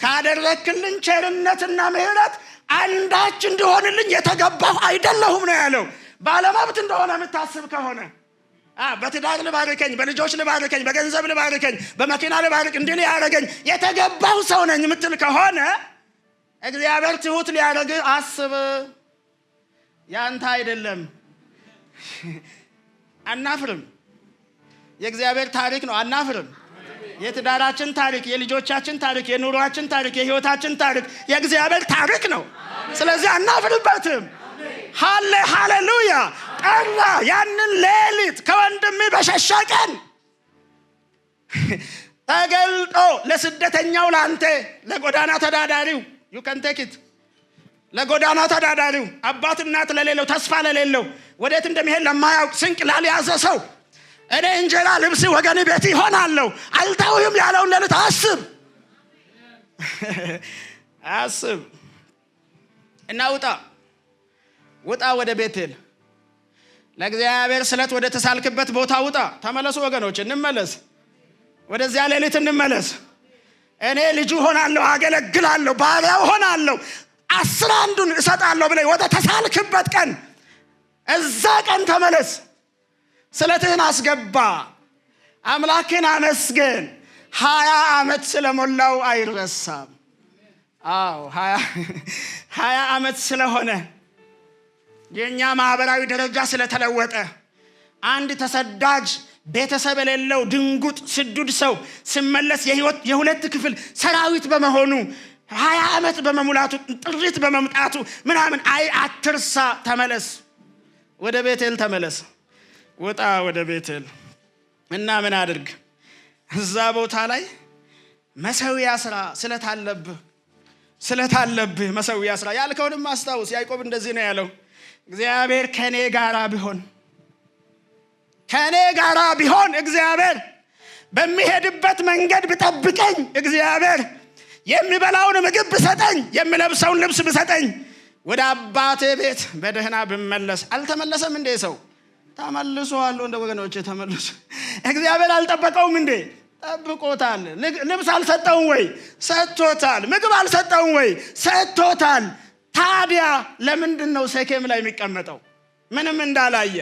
ካደረክልኝ ቸርነትና ምሕረት አንዳች እንዲሆንልኝ የተገባሁ አይደለሁም ነው ያለው። ባለመብት እንደሆነ የምታስብ ከሆነ በትዳር ልባርከኝ፣ በልጆች ልባርከኝ፣ በገንዘብ ልባርከኝ፣ በመኪና ልባርክ እንዲህ ያደረገኝ የተገባሁ ሰው ነኝ የምትል ከሆነ እግዚአብሔር ትሁት ሊያደርግ አስብ። ያንተ አይደለም። አናፍርም። የእግዚአብሔር ታሪክ ነው። አናፍርም። የትዳራችን ታሪክ፣ የልጆቻችን ታሪክ፣ የኑሯችን ታሪክ፣ የህይወታችን ታሪክ የእግዚአብሔር ታሪክ ነው። ስለዚህ አናፍርበትም። ሃሌሉያ። ቀራ ያንን ሌሊት ከወንድሜ በሸሸቀን ተገልጦ ለስደተኛው ላንተ ለጎዳና ተዳዳሪው you can take it ለጎዳና ተዳዳሪው አባት እናት ለሌለው ተስፋ ለሌለው ወዴት እንደሚሄድ ለማያውቅ ስንቅ ላልያዘ ሰው እኔ እንጀራ ልብስ ወገኔ ቤት ይሆናለሁ አልተውህም ያለውን ሌሊት አስብ እና ውጣ ወደ ቤቴል ለእግዚአብሔር ስለት ወደ ተሳልክበት ቦታ ውጣ። ተመለሱ ወገኖች፣ እንመለስ። ወደዚያ ሌሊት እንመለስ። እኔ ልጁ ሆናለሁ፣ አገለግላለሁ፣ ባሪያው ሆናለሁ፣ 11ን እሰጣለሁ ብለህ ወደ ተሳልክበት ቀን እዛ ቀን ተመለስ። ስለትህን አስገባ። አምላክን አመስግን። 20 ዓመት ስለሞላው አይረሳም። 20 ዓመት ስለሆነ የኛ ማህበራዊ ደረጃ ስለተለወጠ አንድ ተሰዳጅ ቤተሰብ የሌለው ድንጉጥ ስዱድ ሰው ሲመለስ የሁለት ክፍል ሰራዊት በመሆኑ 20 ዓመት በመሙላቱ ጥሪት በመምጣቱ ምናምን አትርሳ። ተመለስ፣ ወደ ቤቴል ተመለስ። ወጣ ወደ ቤቴል እና ምን አድርግ? እዛ ቦታ ላይ መሰዊያ ስራ ስለታለብህ መሰዊያ ስራ ያልከውንም አስታውስ። ያዕቆብ እንደዚህ ነው ያለው፣ እግዚአብሔር ከኔ ጋራ ቢሆን እግዚአብሔር በሚሄድበት መንገድ ቢጠብቀኝ፣ እግዚአብሔር የሚበላውን ምግብ ቢሰጠኝ፣ የሚለብሰውን ልብስ ቢሰጠኝ፣ ወደ አባቴ ቤት በደህና ብመለስ። አልተመለሰም እንዴ ሰው? ተመልሷል። እንደ ወገኖቼ ተመልሶ እግዚአብሔር አልጠበቀውም እንዴ? ጠብቆታል። ልብስ አልሰጠውም ወይ? ሰጥቶታል። ምግብ አልሰጠውም ወይ? ሰጥቶታል። ታዲያ ለምንድን ነው ሴኬም ላይ የሚቀመጠው? ምንም እንዳላየ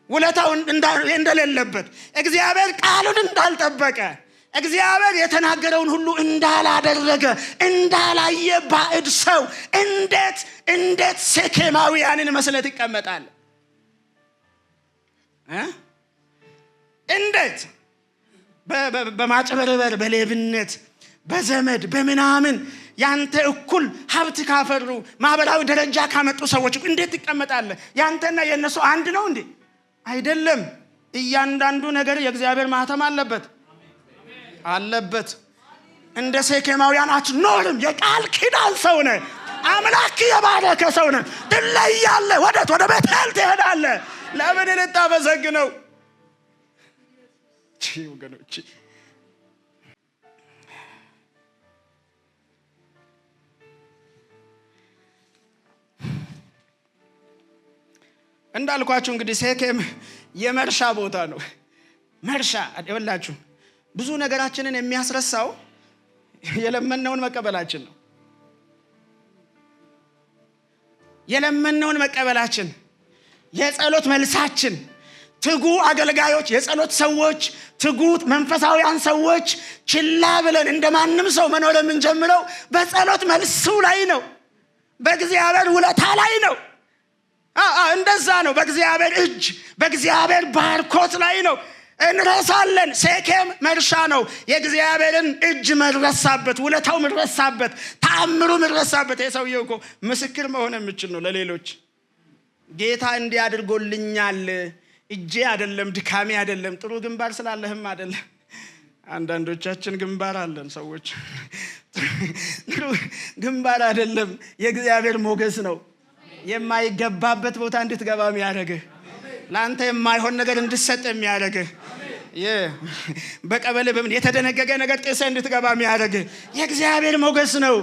ውለታው እንደሌለበት እግዚአብሔር ቃሉን እንዳልጠበቀ እግዚአብሔር የተናገረውን ሁሉ እንዳላደረገ እንዳላየ ባዕድ ሰው እንዴት ሴኬማውያንን መስለት ይቀመጣል? እንዴት በማጭበርበር በሌብነት በዘመድ በምናምን ያንተ እኩል ሀብት ካፈሩ ማህበራዊ ደረጃ ካመጡ ሰዎች እንዴት ትቀመጣለህ? ያንተና የነሱ አንድ ነው እንዴ? አይደለም። እያንዳንዱ ነገር የእግዚአብሔር ማህተም አለበት። እንደ ሴኬማውያን አትኖርም። የቃል ኪዳን ሰው ነህ። አምላክ የባረከ ሰው ነህ። ትለያለህ። ወደ ቤቴል ትሄዳለህ። ለምን ልታመሰግነው? ወገኖች እንዳልኳችሁ እንግዲህ ሴኬም የመርሻ ቦታ ነው። መርሻ ይኸውላችሁ ብዙ ነገራችንን የሚያስረሳው የለመነውን መቀበላችን ነው። የለመነውን መቀበላችን፣ የጸሎት መልሳችን። ትጉ አገልጋዮች፣ የጸሎት ሰዎች፣ ትጉ መንፈሳውያን ሰዎች ችላ ብለን እንደማንም ሰው መኖር የምንጀምረው በጸሎት መልሱ ላይ ነው። በእግዚአብሔር ውለታ ላይ ነው። እንደዛ ነው። በእግዚአብሔር እጅ፣ በእግዚአብሔር ባርኮት ላይ ነው። እንረሳለን። ሴኬም መርሻ ነው። የእግዚአብሔርን እጅ መረሳበት፣ ውለታው መረሳበት፣ ተአምሩ መረሳበት። የሰውየው እኮ ምስክር መሆን የምችል ነው ለሌሎች። ጌታ እንዲህ አድርጎልኛል፣ እጄ አይደለም፣ ድካሜ አይደለም፣ ጥሩ ግንባር ስላለህም አይደለም። አንዳንዶቻችን ግንባር አለን ሰዎች፣ ጥሩ ግንባር አይደለም፣ የእግዚአብሔር ሞገስ ነው። የማይገባበት ቦታ እንድትገባ የሚያደርግህ፣ ለአንተ የማይሆን ነገር እንድትሰጥ የሚያደርግህ፣ በቀበሌ በምን የተደነገገ ነገር ጥሰህ እንድትገባ የሚያደርግህ የእግዚአብሔር ሞገስ ነው።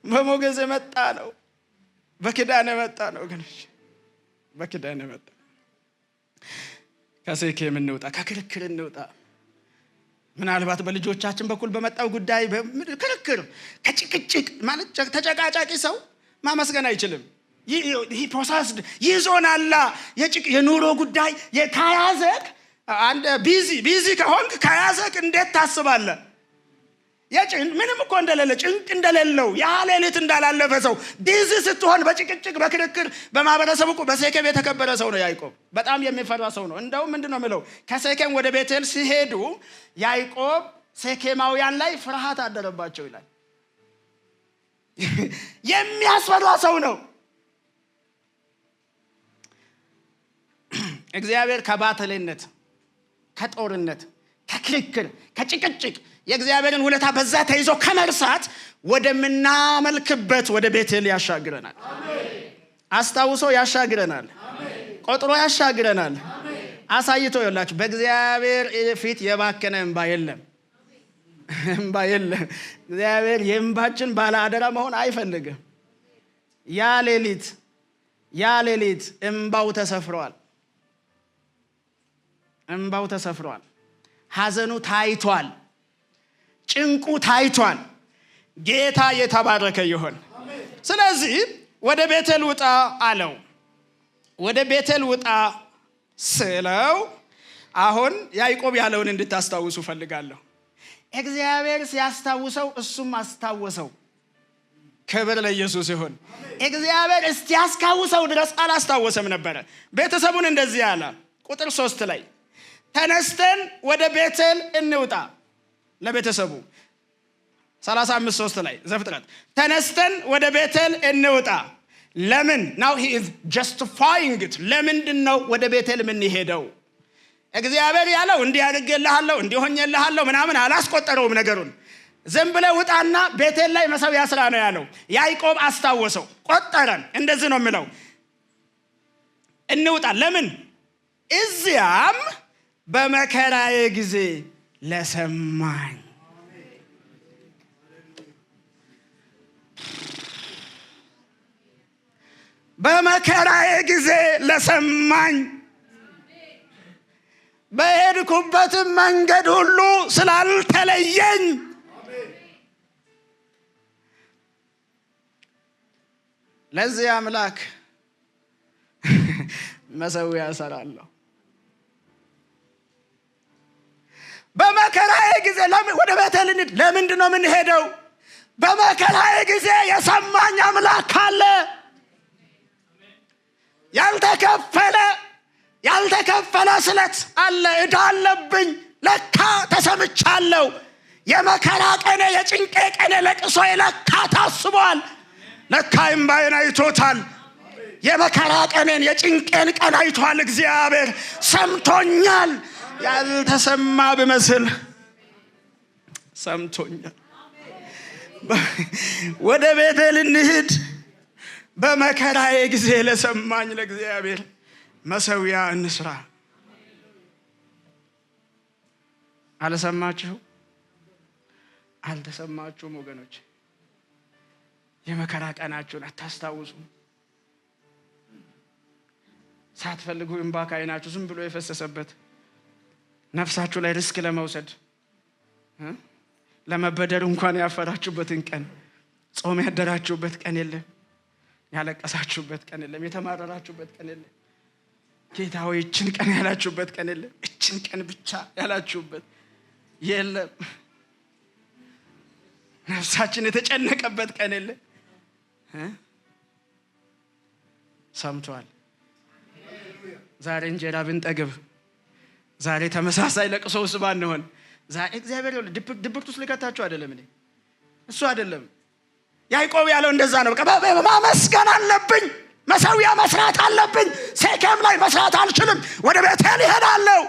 በሞገስ የመጣ ነው። በኪዳን የመጣ ነው። ግን በኪዳን የመጣ ከሴኬም እንውጣ፣ ከክርክር እንውጣ። ምናልባት በልጆቻችን በኩል በመጣው ጉዳይ ክርክር፣ ከጭቅጭቅ ማለት ተጨቃጫቂ ሰው ማመስገን አይችልም። ይህ ፕሮሰስድ ይዞናላ። የኑሮ ጉዳይ ከያዘክ፣ አንድ ቢዚ ከሆንክ ከያዘክ እንዴት ታስባለህ? ምንም እኮ እንደሌለ ጭንቅ እንደሌለው ያ ሌሊት እንዳላለፈ ሰው ቢዚ ስትሆን በጭቅጭቅ በክርክር በማህበረሰቡ እኮ በሴኬም የተከበረ ሰው ነው ያዕቆብ። በጣም የሚፈራ ሰው ነው። እንደውም ምንድነው የሚለው? ከሴኬም ወደ ቤቴል ሲሄዱ ያዕቆብ ሴኬማውያን ላይ ፍርሃት አደረባቸው ይላል። የሚያስፈራ ሰው ነው። እግዚአብሔር ከባተሌነት፣ ከጦርነት፣ ከክርክር፣ ከጭቅጭቅ የእግዚአብሔርን ውለታ በዛ ተይዞ ከመርሳት ወደምናመልክበት ወደ ቤቴል ያሻግረናል። አስታውሶ ያሻግረናል። ቆጥሮ ያሻግረናል። አሳይቶ ይላችሁ በእግዚአብሔር ፊት የባከነ እንባ የለም። እንባ የለም። እግዚአብሔር የእንባችን ባለ አደራ መሆን አይፈልግም። ያ ሌሊት እንባው ተሰፍሯል። እንባው ተሰፍሯል። ሐዘኑ ታይቷል። ጭንቁ ታይቷል። ጌታ የተባረከ ይሁን። ስለዚህ ወደ ቤቴል ውጣ አለው። ወደ ቤቴል ውጣ ስለው አሁን ያዕቆብ ያለውን እንድታስታውሱ ፈልጋለሁ። እግዚአብሔር ሲያስታውሰው እሱም አስታወሰው። ክብር ለኢየሱስ ይሁን። እግዚአብሔር እስቲያስታውሰው ድረስ አላስታወሰም ነበረ። ቤተሰቡን እንደዚህ አለ። ቁጥር 3 ላይ ተነስተን ወደ ቤቴል እንውጣ። ለቤተሰቡ 35:3 ላይ ዘፍጥረት ተነስተን ወደ ቤቴል እንውጣ። ለምን? now he is justifying it። ለምንድነው ወደ ቤቴል የምንሄደው? እግዚአብሔር ያለው እንዲህ አድርጌልሃለሁ፣ እንዲህ ሆኜልሃለሁ ምናምን አላስቆጠረውም ነገሩን። ዝም ብለህ ውጣና ቤቴል ላይ መሠዊያ ስራ ነው ያለው። ያዕቆብ አስታወሰው፣ ቆጠረን። እንደዚህ ነው የሚለው፣ እንውጣ። ለምን? እዚያም በመከራዬ ጊዜ ለሰማኝ። በመከራዬ ጊዜ ለሰማኝ፣ በሄድኩበትም መንገድ ሁሉ ስላልተለየኝ፣ ለዚህ አምላክ መሠዊያ እሰራለሁ። በመከራዬ ጊዜ ወደ ቤቴል እንሂድ። ለምንድን ነው የምንሄደው? በመከራዬ ጊዜ የሰማኝ አምላክ አለ። ያልተከፈለ ስለት አለ። ዕዳ አለብኝ። ለካ ተሰምቻለሁ። የመከራ ቀኔ፣ የጭንቄ ቀኔ፣ ለቅሶዬ ለካ ታስቧል። ለካ እምባዬን አይቶታል። የመከራ ቀኔን፣ የጭንቄን ቀን አይቷል። እግዚአብሔር ሰምቶኛል። ያልተሰማ ብመስል ሰምቶኛል። ወደ ቤቴል እንሂድ። በመከራዬ ጊዜ ለሰማኝ ለእግዚአብሔር መሠዊያ እንስራ። አልተሰማችሁም ወገኖች? የመከራ ቀናችሁን አታስታውሱም? ሳትፈልጉ እንባ ከዓይናችሁ ዝም ብሎ የፈሰሰበት ነፍሳችሁ ላይ ሪስክ ለመውሰድ ለመበደር እንኳን ያፈራችሁበትን ቀን ጾም ያደራችሁበት ቀን የለም። ያለቀሳችሁበት ቀን የለም። የተማረራችሁበት ቀን የለም። ጌታ ሆይ እችን ቀን ያላችሁበት ቀን የለም። እችን ቀን ብቻ ያላችሁበት የለም። ነፍሳችን የተጨነቀበት ቀን የለም። ሰምቷል። ዛሬ እንጀራ ብንጠግብ፣ ዛሬ ተመሳሳይ ለቅሶ ውስጥ ባንሆን፣ ዛሬ እግዚአብሔር ድብቅት ውስጥ ሊከታችሁ አይደለም። እሱ አይደለም ያዕቆብ ያለው እንደዛ ነው። ማመስገን አለብኝ፣ መሠዊያ መስራት አለብኝ። ሴኬም ላይ መስራት አልችልም፣ ወደ ቤቴል እሄዳለሁ።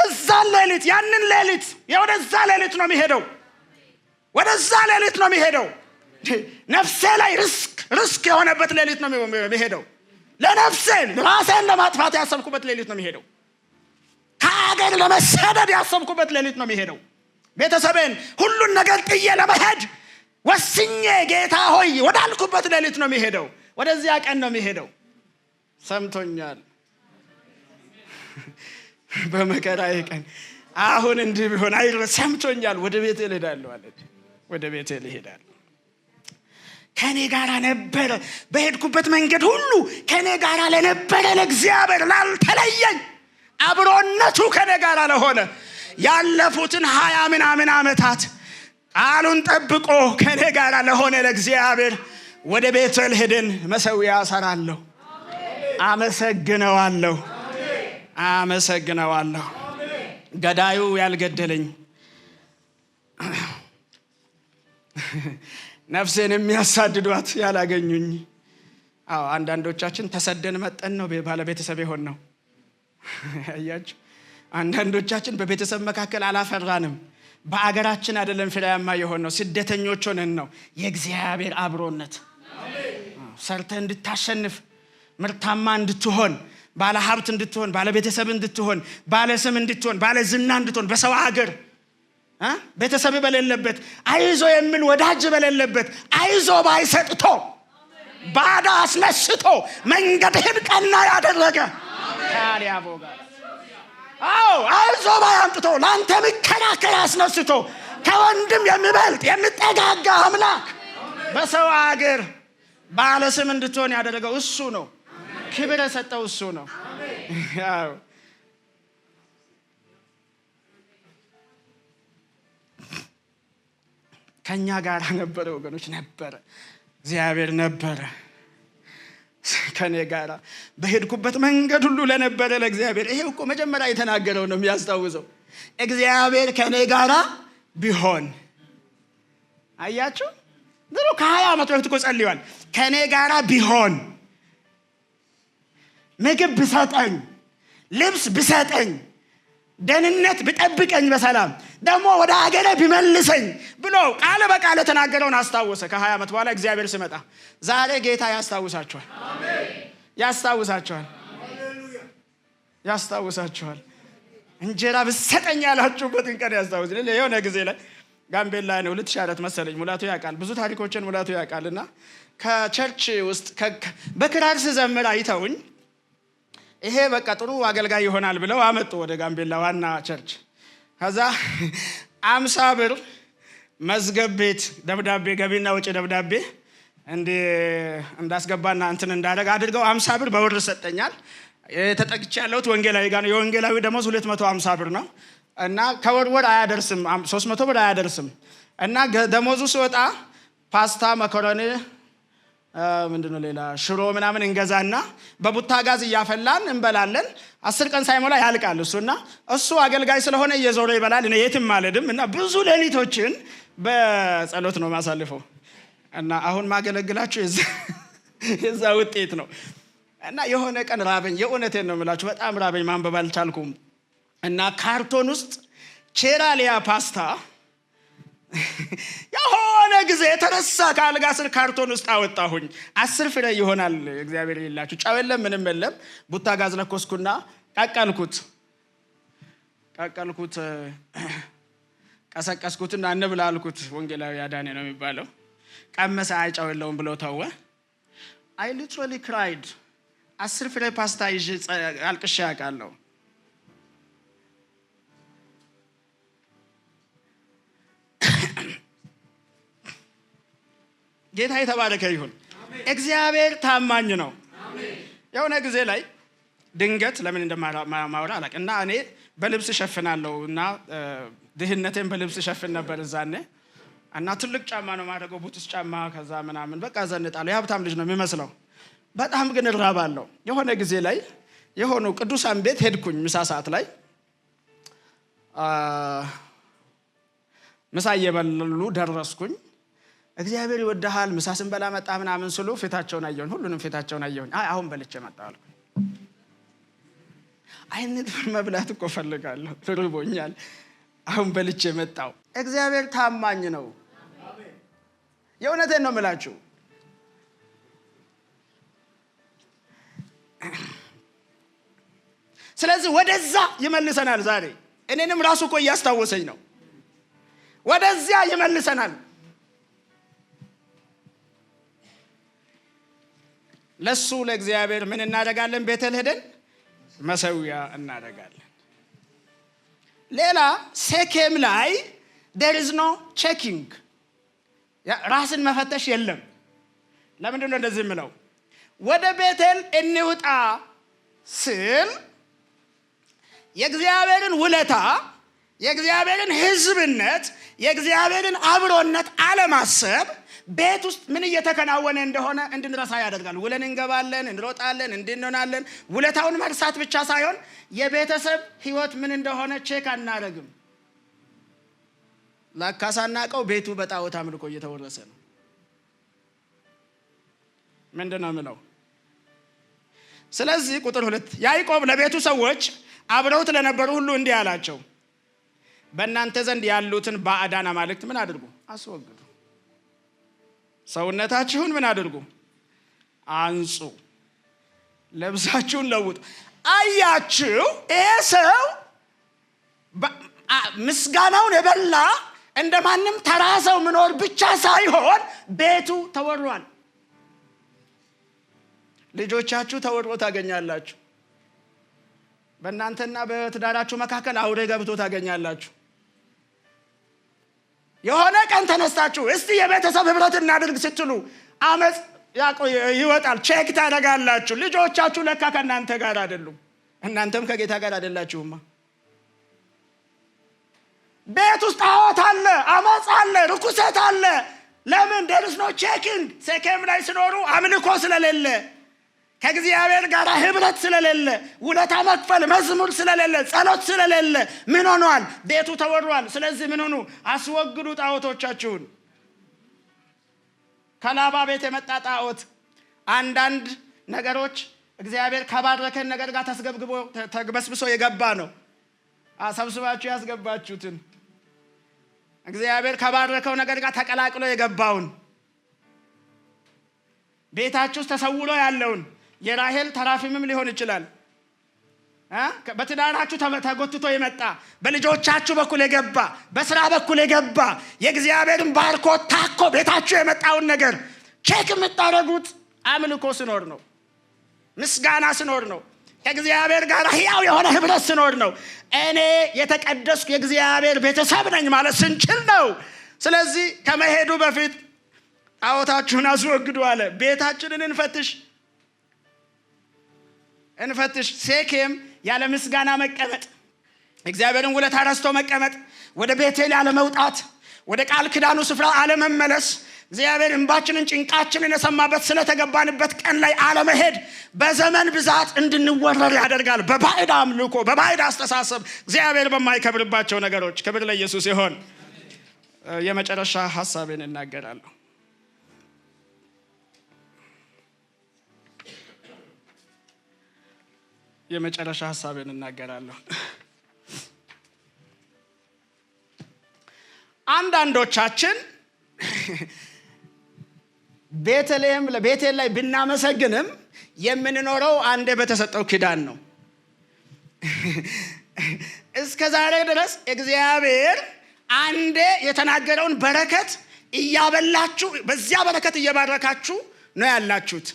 እዛ ሌሊት ያንን ሌሊት ወደዛ ሌሊት ነው የሚሄደው፣ ወደዛ ሌሊት ነው የሚሄደው። ነፍሴ ላይ ሪስክ የሆነበት ሌሊት ነው የሚሄደው። ለነፍሴ ራሴን ለማጥፋት ያሰብኩበት ሌሊት ነው የሚሄደው። ከአገር ለመሰደድ ያሰብኩበት ሌሊት ነው የሚሄደው። ቤተሰቤን ሁሉን ነገር ጥዬ ለመሄድ ወስኜ ጌታ ሆይ ወዳልኩበት ሌሊት ነው የሚሄደው። ወደዚያ ቀን ነው የሚሄደው። ሰምቶኛል። በመከራዬ ቀን አሁን እንዲህ ቢሆን ሰምቶኛል። ወደ ቤቴል እሄዳለሁ አለች። ወደ ቤቴል እሄዳለሁ። ከኔ ጋር ነበረ በሄድኩበት መንገድ ሁሉ ከኔ ጋር ለነበረ ለእግዚአብሔር ላልተለየኝ አብሮነቱ ከኔ ጋር ለሆነ ያለፉትን 20 ምናምን ዓመታት ቃሉን ጠብቆ ከኔ ጋር ለሆነ ለእግዚአብሔር ወደ ቤቴል ሄደን መሠዊያ እሰራለሁ። አመሰግነዋለሁ። ገዳዩ ያልገደለኝ ነፍሴን የሚያሳድዷት ያላገኙኝ። አንዳንዶቻችን ተሰደን መጠን ነው ባለቤተሰብ የሆን ነው። አያችሁ፣ አንዳንዶቻችን በቤተሰብ መካከል አላፈራንም። በአገራችን አይደለም ፍሬያማ የሆን ነው፣ ስደተኞች ሆነን ነው። የእግዚአብሔር አብሮነት ሰርተህ እንድታሸንፍ፣ ምርታማ እንድትሆን፣ ባለ ሀብት እንድትሆን፣ ባለ ቤተሰብ እንድትሆን፣ ባለ ስም እንድትሆን፣ ባለ ዝና እንድትሆን፣ በሰው ሀገር ቤተሰብ በሌለበት አይዞ የሚል ወዳጅ በሌለበት አይዞ ባይሰጥቶ ባዳ አስነስቶ መንገድህን ቀና ያደረገ ታዲያ ቦጋ አይዞ ባያምጥቶ ላንተ መከራከር አስነስቶ ከወንድም የሚበልጥ የሚጠጋጋ አምላክ በሰው ሀገር ባለ ስም እንድትሆን ያደረገው እሱ ነው። ክብር የሰጠው እሱ ነው። ከኛ ጋር ነበረ ወገኖች፣ ነበረ። እግዚአብሔር ነበረ ከኔ ጋር በሄድኩበት መንገድ ሁሉ ለነበረ ለእግዚአብሔር። ይሄ እኮ መጀመሪያ የተናገረው ነው የሚያስታውሰው። እግዚአብሔር ከኔ ጋር ቢሆን። አያችሁ፣ ድሮ ከ20 ዓመት በፊት እኮ ጸልዩዋል። ከኔ ጋር ቢሆን፣ ምግብ ብሰጠኝ፣ ልብስ ብሰጠኝ፣ ደህንነት ብጠብቀኝ፣ በሰላም ደግሞ ወደ ሀገሬ ቢመልሰኝ ብሎ ቃል በቃል የተናገረውን አስታወሰ። ከ20 ዓመት በኋላ እግዚአብሔር ሲመጣ ዛሬ ጌታ ያስታውሳችኋል። ያስታውሳችኋል። እንጀራ ብሰጠኝ ያላችሁበትን ቀን ያስታውሳል። የሆነ ጊዜ ላይ ጋምቤላ ነው 2004 መሰለኝ፣ ሙላቱ ያውቃል፣ ብዙ ታሪኮችን ሙላቱ ያውቃልና ከቸርች ውስጥ በክራር ስዘምር አይተውኝ ይሄ በቃ ጥሩ አገልጋይ ይሆናል ብለው አመጡ ወደ ጋምቤላ ዋና ቸርች። ከዛ 50 ብር መዝገብ ቤት ደብዳቤ፣ ገቢና ወጪ ደብዳቤ እንዳስገባና እንትን እንዳደረግ አድርገው 50 ብር በወር ሰጠኛል። ተጠቅቼ ያለሁት ወንጌላዊ ጋር ነው። የወንጌላዊ ደሞዝ 250 ብር ነው እና ከወር አያደርስም፣ 300 ብር አያደርስም። እና ደሞዙ ሲወጣ ፓስታ፣ መኮረኒ፣ ምንድነው ሌላ ሽሮ ምናምን እንገዛና በቡታ ጋዝ እያፈላን እንበላለን። 10 ቀን ሳይሞላ ያልቃል እሱና እሱ አገልጋይ ስለሆነ እየዞረ ይበላል። እኔ የትም አልሄድም እና ብዙ ሌሊቶችን በጸሎት ነው ማሳልፈው። እና አሁን ማገለግላችሁ የዛ ውጤት ነው። እና የሆነ ቀን ራበኝ፣ የእውነቴን ነው የምላችሁ፣ በጣም ራበኝ፣ ማንበብ አልቻልኩም። እና ካርቶን ውስጥ ቼራሊያ ፓስታ የሆነ ጊዜ የተረሳ ከአልጋ ስር ካርቶን ውስጥ አወጣሁኝ። 10 ፍሬ ይሆናል። እግዚአብሔር ይላችሁ። ጫው የለም፣ ምንም የለም። ቡታ ጋዝ ለኮስኩና ቀቀልኩት፣ ቀሰቀስኩትና እንብላ አልኩት። ወንጌላዊ አዳኔ ነው የሚባለው። ቀመሰ። አይ ጫው የለውም ብሎ ተወ። I literally cried 10 ፍሬ ፓስታ ይዤ አልቅሼ አውቃለሁ። ጌታ የተባረከ ይሁን። እግዚአብሔር ታማኝ ነው። የሆነ ጊዜ ላይ ድንገት ለምን እንደማወራ አላውቅም እና እኔ በልብስ ሸፍናለሁ እና ድህነቴን በልብስ ሸፍን ነበር እዛኔ እና ትልቅ ጫማ ነው ማድረገው ቡትስ ጫማ ከዛ ምናምን በቃ ዘንጣለሁ። የሀብታም ልጅ ነው የሚመስለው። በጣም ግን እራባለሁ። የሆነ ጊዜ ላይ የሆነው ቅዱሳን ቤት ሄድኩኝ። ምሳ ሰዓት ላይ ምሳ እየበሉ ደረስኩኝ። እግዚአብሔር ይወድሃል ምሳ ስንበላ መጣ ምናምን ስሉ ፊታቸውን አየሁኝ። ሁሉንም ፊታቸውን አየሁኝ። አሁን በልቼ መጣሁ አልኩኝ። አይነት መብላት እኮ ፈልጋለሁ፣ ርቦኛል። አሁን በልቼ መጣሁ። እግዚአብሔር ታማኝ ነው። የእውነቴን ነው የምላችሁ። ስለዚህ ወደዛ ይመልሰናል። ዛሬ እኔንም ራሱ እኮ እያስታወሰኝ ነው። ወደዚያ ይመልሰናል። ለሱ ለእግዚአብሔር ምን እናደርጋለን? ቤተል ሄደን መሰዊያ እናደርጋለን። ሌላ ሴኬም ላይ there is no checking፣ ራስን መፈተሽ የለም። ለምንድን ነው እንደዚህ የምለው? ወደ ቤተል እንውጣ ስል የእግዚአብሔርን ውለታ፣ የእግዚአብሔርን ሕዝብነት፣ የእግዚአብሔርን አብሮነት አለማሰብ ቤት ውስጥ ምን እየተከናወነ እንደሆነ እንድንረሳ ያደርጋል። ውለን እንገባለን፣ እንሮጣለን፣ እንድንሆናለን። ውለታውን መርሳት ብቻ ሳይሆን የቤተሰብ ህይወት ምን እንደሆነ ቼክ አናደርግም። ለካሳናቀው ቤቱ በጣዖት አምልኮ እየተወረሰ ነው። ምንድነው ምለው? ስለዚህ ቁጥር 2 ያዕቆብ ለቤቱ ሰዎች አብረውት ለነበሩ ሁሉ እንዲህ አላቸው፣ በእናንተ ዘንድ ያሉትን ባዕዳን አማልክት ምን አድርጉ? አስወግዱ። ሰውነታችሁን ምን አድርጉ? አንጹ። ልብሳችሁን ለውጡ። አያችሁ፣ ይሄ ሰው ምስጋናውን የበላ እንደማንም ተራ ሰው መኖር ብቻ ሳይሆን ቤቱ ተወሯል። ልጆቻችሁ ተወሮ ታገኛላችሁ። በእናንተና በትዳራችሁ መካከል አውሬ ገብቶ ታገኛላችሁ። የሆነ ቀን ተነስታችሁ እስቲ የቤተሰብ ህብረት እናድርግ ስትሉ አመጽ ይወጣል። ቼክ ታደርጋላችሁ። ልጆቻችሁ ለካ ከእናንተ ጋር አይደሉም፣ እናንተም ከጌታ ጋር አይደላችሁማ። ቤት ውስጥ ጣዖት አለ፣ አመጽ አለ፣ ርኩሰት አለ። ለምን? there is no checking። ሴኬም ላይ ሲኖሩ አምልኮ ስለሌለ፣ ከእግዚአብሔር ጋር ህብረት ስለሌለ፣ ውለታ መክፈል መዝሙር ስለሌለ፣ ጸሎት ስለሌለ ምን ሆኗል? ቤቱ ተወሯል። ስለዚህ ምን ሆኑ? አስወግዱ ጣዖቶቻችሁን። ከላባ ቤት የመጣ ጣዖት፣ አንዳንድ ነገሮች እግዚአብሔር ከባረከን ነገር ጋር ተስገብግቦ ተግበስብሶ የገባ ነው። አሰብስባችሁ ያስገባችሁትን እግዚአብሔር ከባረከው ነገር ጋር ተቀላቅሎ የገባውን ቤታችሁ ውስጥ ተሰውሎ ያለውን የራሔል ተራፊምም ሊሆን ይችላል። በትዳራችሁ ተጎትቶ የመጣ በልጆቻችሁ በኩል የገባ በስራ በኩል የገባ የእግዚአብሔርን ባርኮት ታኮ ቤታችሁ የመጣውን ነገር ቼክ የምታደርጉት አምልኮ ሲኖር ነው፣ ምስጋና ሲኖር ነው፣ ከእግዚአብሔር ጋር ሕያው የሆነ ህብረት ሲኖር ነው። እኔ የተቀደስኩ የእግዚአብሔር ቤተሰብ ነኝ ማለት ስንችል ነው። ስለዚህ ከመሄዱ በፊት ጣዖታችሁን አስወግዱ አለ። ቤታችንን እንፈትሽ። ሴኬም ያለ ምስጋና መቀመጥ፣ እግዚአብሔርን ውለታ ረስቶ መቀመጥ፣ ወደ ቤቴል ያለ መውጣት፣ ወደ ቃል ኪዳኑ ስፍራ አለመመለስ፣ እግዚአብሔር እንባችንን ጭንቃችንን የሰማበት ስለተገባንበት ቀን ላይ አለመሄድ በዘመን ብዛት እንድንወረር ያደርጋል። በባዕድ አምልኮ፣ በባዕድ አስተሳሰብ፣ እግዚአብሔር በማይከብርባቸው ነገሮች። ክብር ለኢየሱስ ይሁን። የመጨረሻ ሐሳቤን እናገራለሁ። አንዳንዶቻችን ቤቴል ላይ ብናመሰግንም የምንኖረው አንዴ በተሰጠው ኪዳን ነው። እስከ ዛሬ ድረስ እግዚአብሔር አንዴ የተናገረውን በረከት እያበላችሁ በዚያ በረከት እየባረካችሁ ነው ያላችሁት።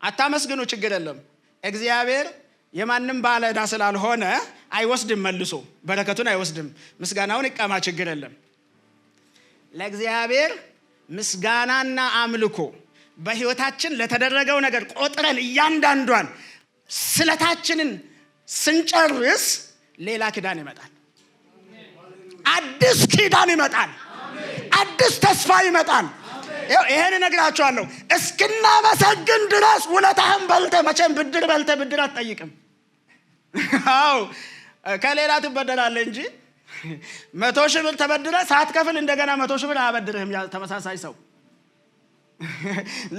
አታመስግኑ፣ ችግር የለም። እግዚአብሔር የማንም ባለ ዕዳ ስላልሆነ አይወስድም፣ መልሶ በረከቱን አይወስድም። ምስጋናውን ይቀማ፣ ችግር የለም። ለእግዚአብሔር ምስጋናና አምልኮ በህይወታችን ለተደረገው ነገር ቆጥረን እያንዳንዷን ስለታችንን ስንጨርስ ሌላ ኪዳን ይመጣል። አዲስ ኪዳን ይመጣል። አዲስ ተስፋ ይመጣል። ይሄን እነግራችኋለሁ። እስክናመሰግን ድረስ ውለታህን በልተህ መቼም ብድር በልተህ ብድር አትጠይቅም። አዎ ከሌላ ትበደራለህ እንጂ 100 ሺህ ብር ተበድረህ ሳትከፍል እንደገና 100 ሺህ ብር አያበድርህም። ተመሳሳይ ሰው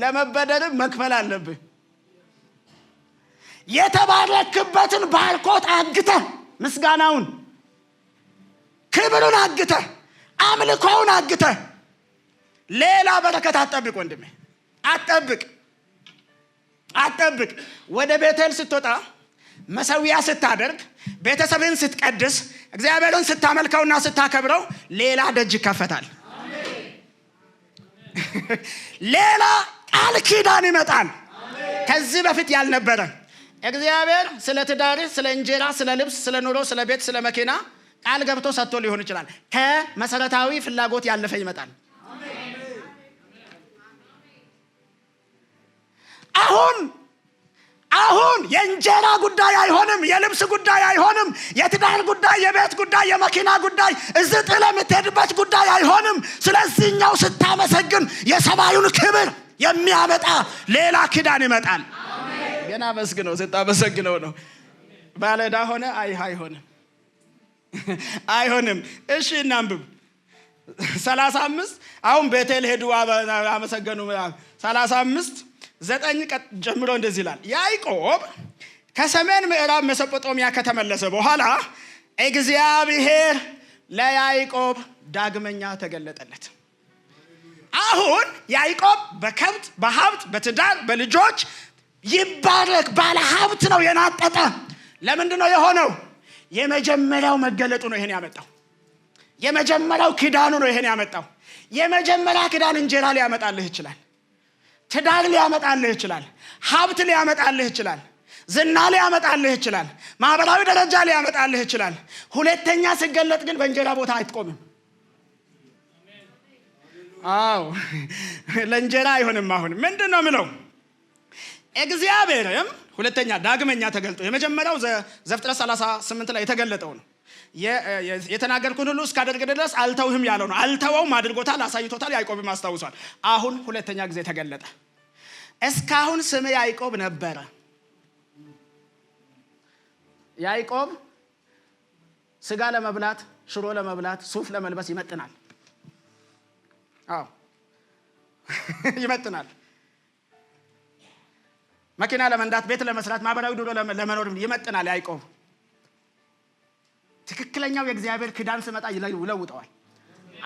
ለመበደርም መክፈል አለብህ። የተባረክበትን ባርኮት አግተህ፣ ምስጋናውን፣ ክብሩን አግተህ፣ አምልኮውን አግተህ ሌላ በረከት አትጠብቅ ወንድሜ፣ አትጠብቅ። ወደ ቤቴል ስትወጣ፣ መሰዊያ ስታደርግ፣ ቤተሰብን ስትቀድስ፣ እግዚአብሔርን ስታመልከውና ስታከብረው ሌላ ደጅ ይከፈታል። ሌላ ቃል ኪዳን ይመጣል፣ ከዚህ በፊት ያልነበረ። እግዚአብሔር ስለ ትዳር፣ ስለ እንጀራ፣ ስለ ልብስ፣ ስለ ኑሮ፣ ስለ ቤት፣ ስለ መኪና ቃል ገብቶ ሰጥቶ ሊሆን ይችላል። ከመሰረታዊ ፍላጎት ያለፈ ይመጣል። አሁን የእንጀራ ጉዳይ አይሆንም፣ የልብስ ጉዳይ አይሆንም፣ የትዳር ጉዳይ፣ የቤት ጉዳይ፣ የመኪና ጉዳይ፣ እዚህ ጥለህ የምትሄድበት ጉዳይ አይሆንም። ስለዚህኛው ስታመሰግን የሰማዩን ክብር የሚያመጣ ሌላ ኪዳን ይመጣል። ገና መስግነው፣ ስታመሰግነው ነው። ባለዕዳ ሆነ አይሆንም። እሺ እናንብብ። 35 አሁን ቤቴል ሄዱ፣ አመሰገኑ። 35:9 ጀምሮ እንደዚህ ይላል። ያዕቆብ ከሰሜን ምዕራብ ሜሶጶጣሚያ ከተመለሰ በኋላ እግዚአብሔር ለያዕቆብ ዳግመኛ ተገለጠለት። አሁን ያዕቆብ በከብት፣ በሀብት፣ በትዳር፣ በልጆች ይባረክ፣ ባለ ሀብት ነው የናጠጠ። ለምንድን ነው የሆነው? የመጀመሪያው መገለጡ ነው ይሄን ያመጣው። የመጀመሪያው ኪዳኑ ነው ይሄን ያመጣው። የመጀመሪያ ኪዳን እንጀራ ሊያመጣልህ ይችላል፣ ትዳር ሊያመጣልህ ይችላል፣ ሀብት ሊያመጣልህ ይችላል፣ ዝና ሊያመጣልህ ይችላል፣ ማህበራዊ ደረጃ ሊያመጣልህ ይችላል። ሁለተኛ ሲገለጥ ግን በእንጀራ ቦታ አይቆምም። አዎ ለእንጀራ አይሆንም። አሁን ምንድን ነው ምለው? እግዚአብሔርም ሁለተኛ ዳግመኛ ተገልጦ፣ የመጀመሪያው ዘፍጥረት 38 ላይ የተገለጠው ነው። የተናገርኩን ሁሉ እስካደርግ ድረስ አልተውህም ያለው ነው። አልተወውም፣ አድርጎታል፣ አሳይቶታል። ያዕቆብም አስታውሷል። አሁን ሁለተኛ ጊዜ ተገለጠ። እስካሁን ስም ያዕቆብ ነበረ። ያዕቆብ ስጋ ለመብላት፣ ሽሮ ለመብላት፣ ሱፍ ለመልበስ ይመጥናል። አዎ ይመጥናል። መኪና ለመንዳት፣ ቤት ለመስራት፣ ማህበራዊ ኑሮ ለመኖር ይመጥናል ያዕቆብ። ትክክለኛው የእግዚአብሔር ኪዳን ሲመጣ ይለውጠዋል።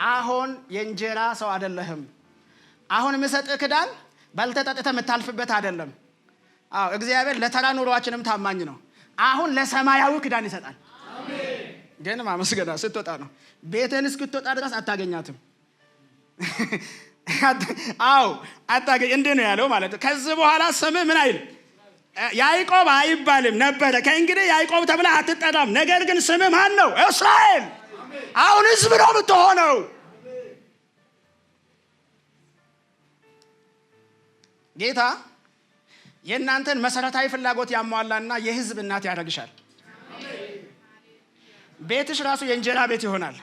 አሁን የእንጀራ ሰው አይደለህም። አሁን የምሰጥህ ኪዳን ባልተጠጥተህ የምታልፍበት አይደለም። አዎ እግዚአብሔር ለተራ ኑሮአችንም ታማኝ ነው። አሁን ለሰማያዊ ኪዳን ይሰጣል። አሜን። ግን ማመስገና ስትወጣ ነው። ቤትህን እስክትወጣ ድረስ አታገኛትም። አዎ አታገኝ። እንዴ ነው ያለው ማለት ነው። ከዚህ በኋላ ስምህ ምን አይል? ያዕቆብ አይባልም ነበረ። ከእንግዲህ ያዕቆብ ተብለህ አትጠራም። ነገር ግን ስምህ ማን ነው? እስራኤል። አሁን ሕዝብ ነው የምትሆነው። ጌታ የእናንተን መሰረታዊ ፍላጎት ያሟላና የሕዝብ እናት ያደርግሻል። ቤትሽ ራሱ የእንጀራ ቤት ይሆናል።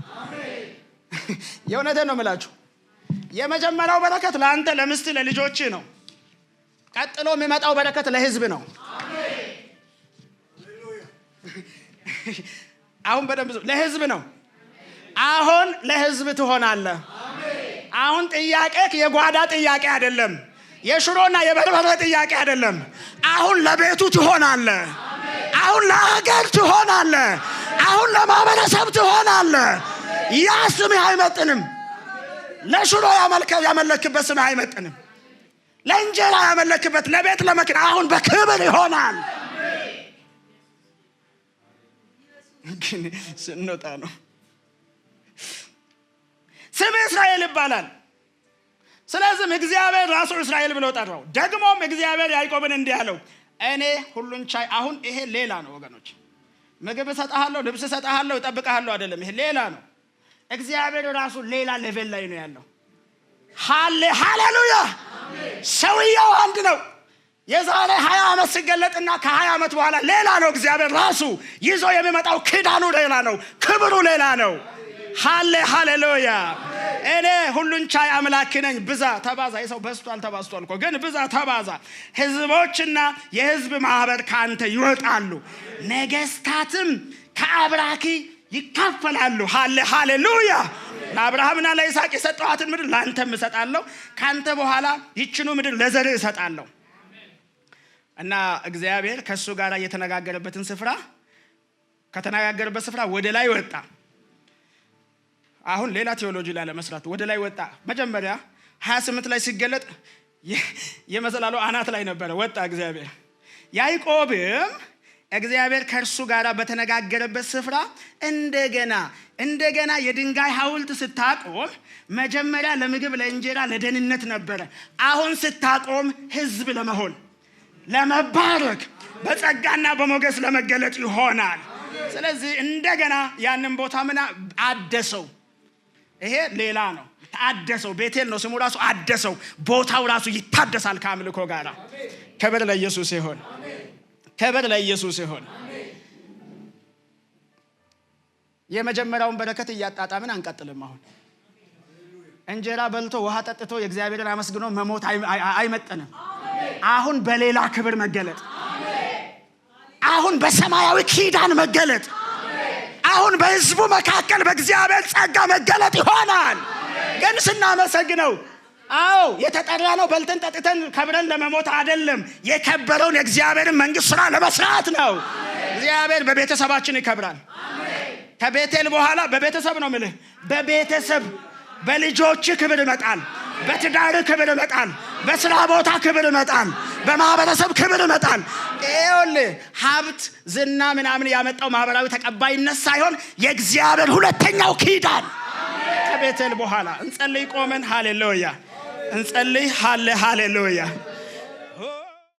የእውነቴን ነው የምላችሁ። የመጀመሪያው በረከት ለአንተ፣ ለሚስት፣ ለልጆች ነው። ቀጥሎ የሚመጣው በረከት ለሕዝብ ነው። አሁን በደንብ ለሕዝብ ነው። አሁን ለሕዝብ ትሆናለህ። አሁን ጥያቄክ የጓዳ ጥያቄ አይደለም። የሽሮና የበርበሬ ጥያቄ አይደለም። አሁን ለቤቱ ትሆናለህ። አሁን ለሀገር ትሆናለህ። አሁን ለማህበረሰብ ትሆናለህ። ያ ስምህ አይመጥንም። ለሽሮ ያመለክበት ስምህ አይመጥንም። ለእንጀራ ያመለክበት፣ ለቤት፣ ለመኪና አሁን በክብር ይሆናል። ግን ስንወጣ ነው። ስምህ እስራኤል ይባላል። ስለዚህ እግዚአብሔር ራሱ እስራኤል ብሎ ጠራው። ደግሞም እግዚአብሔር ያዕቆብን እንዲህ አለው፣ እኔ ሁሉን ቻይ። አሁን ይሄ ሌላ ነው ወገኖች። ምግብ እሰጥሃለሁ፣ ልብስ እሰጥሃለሁ፣ እጠብቅሃለሁ አይደለም። ይሄ ሌላ ነው። እግዚአብሔር ራሱ ሌላ ሌቭል ላይ ነው ያለው። ሃሌሉያ። ሰውየው አንድ ነው። የዛሬ 20 ዓመት ሲገለጥና ከ20 ዓመት በኋላ ሌላ ነው። እግዚአብሔር ራሱ ይዞ የሚመጣው ኪዳኑ ሌላ ነው። ክብሩ ሌላ ነው። ሃሌሉያ። እኔ ሁሉን ቻይ አምላክ ነኝ። ብዛ ተባዛ። የሰው በስቷል ተባስቷል እኮ ግን ብዛ ተባዛ። ህዝቦችና የህዝብ ማህበር ካንተ ይወጣሉ፣ ነገስታትም ከአብራኪ ይካፈላሉ። ሃሌሉያ። ለአብርሃምና ለይስሐቅ የሰጠኋትን ምድር ላንተም እሰጣለሁ፣ ካንተ በኋላ ይችኑ ምድር ለዘርህ እሰጣለሁ። እና እግዚአብሔር ከሱ ጋር የተነጋገረበትን ስፍራ ከተነጋገረበት ስፍራ ወደ ላይ ወጣ። አሁን ሌላ ቴዎሎጂ ላይ ለመስራት ወደ ላይ ወጣ። መጀመሪያ 28 ላይ ሲገለጥ የመሰላሉ አናት ላይ ነበረ። ወጣ እግዚአብሔር። ያዕቆብም እግዚአብሔር ከእርሱ ጋር በተነጋገረበት ስፍራ እንደገና የድንጋይ ሐውልት ስታቆም መጀመሪያ ለምግብ ለእንጀራ ለደህንነት ነበረ። አሁን ስታቆም ህዝብ ለመሆን ለመባረክ በጸጋና በሞገስ ለመገለጥ ይሆናል። ስለዚህ እንደገና ያንን ቦታ ምን አደሰው። ይሄ ሌላ ነው። ታደሰው። ቤቴል ነው ስሙ ራሱ አደሰው። ቦታው ራሱ ይታደሳል ከአምልኮ ጋር። ክብር ለኢየሱስ ይሁን። ክብር ለኢየሱስ ይሁን። የመጀመሪያውን በረከት እያጣጣምን አንቀጥልም። አሁን እንጀራ በልቶ ውሃ ጠጥቶ የእግዚአብሔርን አመስግኖ መሞት አይመጥንም። አሁን በሌላ ክብር መገለጥ፣ አሁን በሰማያዊ ኪዳን መገለጥ፣ አሁን በህዝቡ መካከል በእግዚአብሔር ጸጋ መገለጥ ይሆናል። ግን ስናመሰግነው የተጠራ ነው። በልተን ጠጥተን ከብረን ለመሞት አይደለም። የከበረውን የእግዚአብሔርን መንግስት ስራ ለመስራት ነው። እግዚአብሔር በቤተሰባችን ይከብራል። ከቤቴል በኋላ በቤተሰብ ነው ምልህ። በቤተሰብ በልጆች ክብር ይመጣል። በትዳር ክብር ይመጣል። በስራ ቦታ ክብር ይመጣል። በማህበረሰብ ክብር ይመጣል። ይኸውልህ ሀብት ዝና ምናምን ያመጣው ማህበራዊ ተቀባይነት ሳይሆን የእግዚአብሔር ሁለተኛው ኪዳን ከቤቴል በኋላ እንጸልይ ቆመን። ሃሌሉያ እንጸልይ። ሃሌሉያ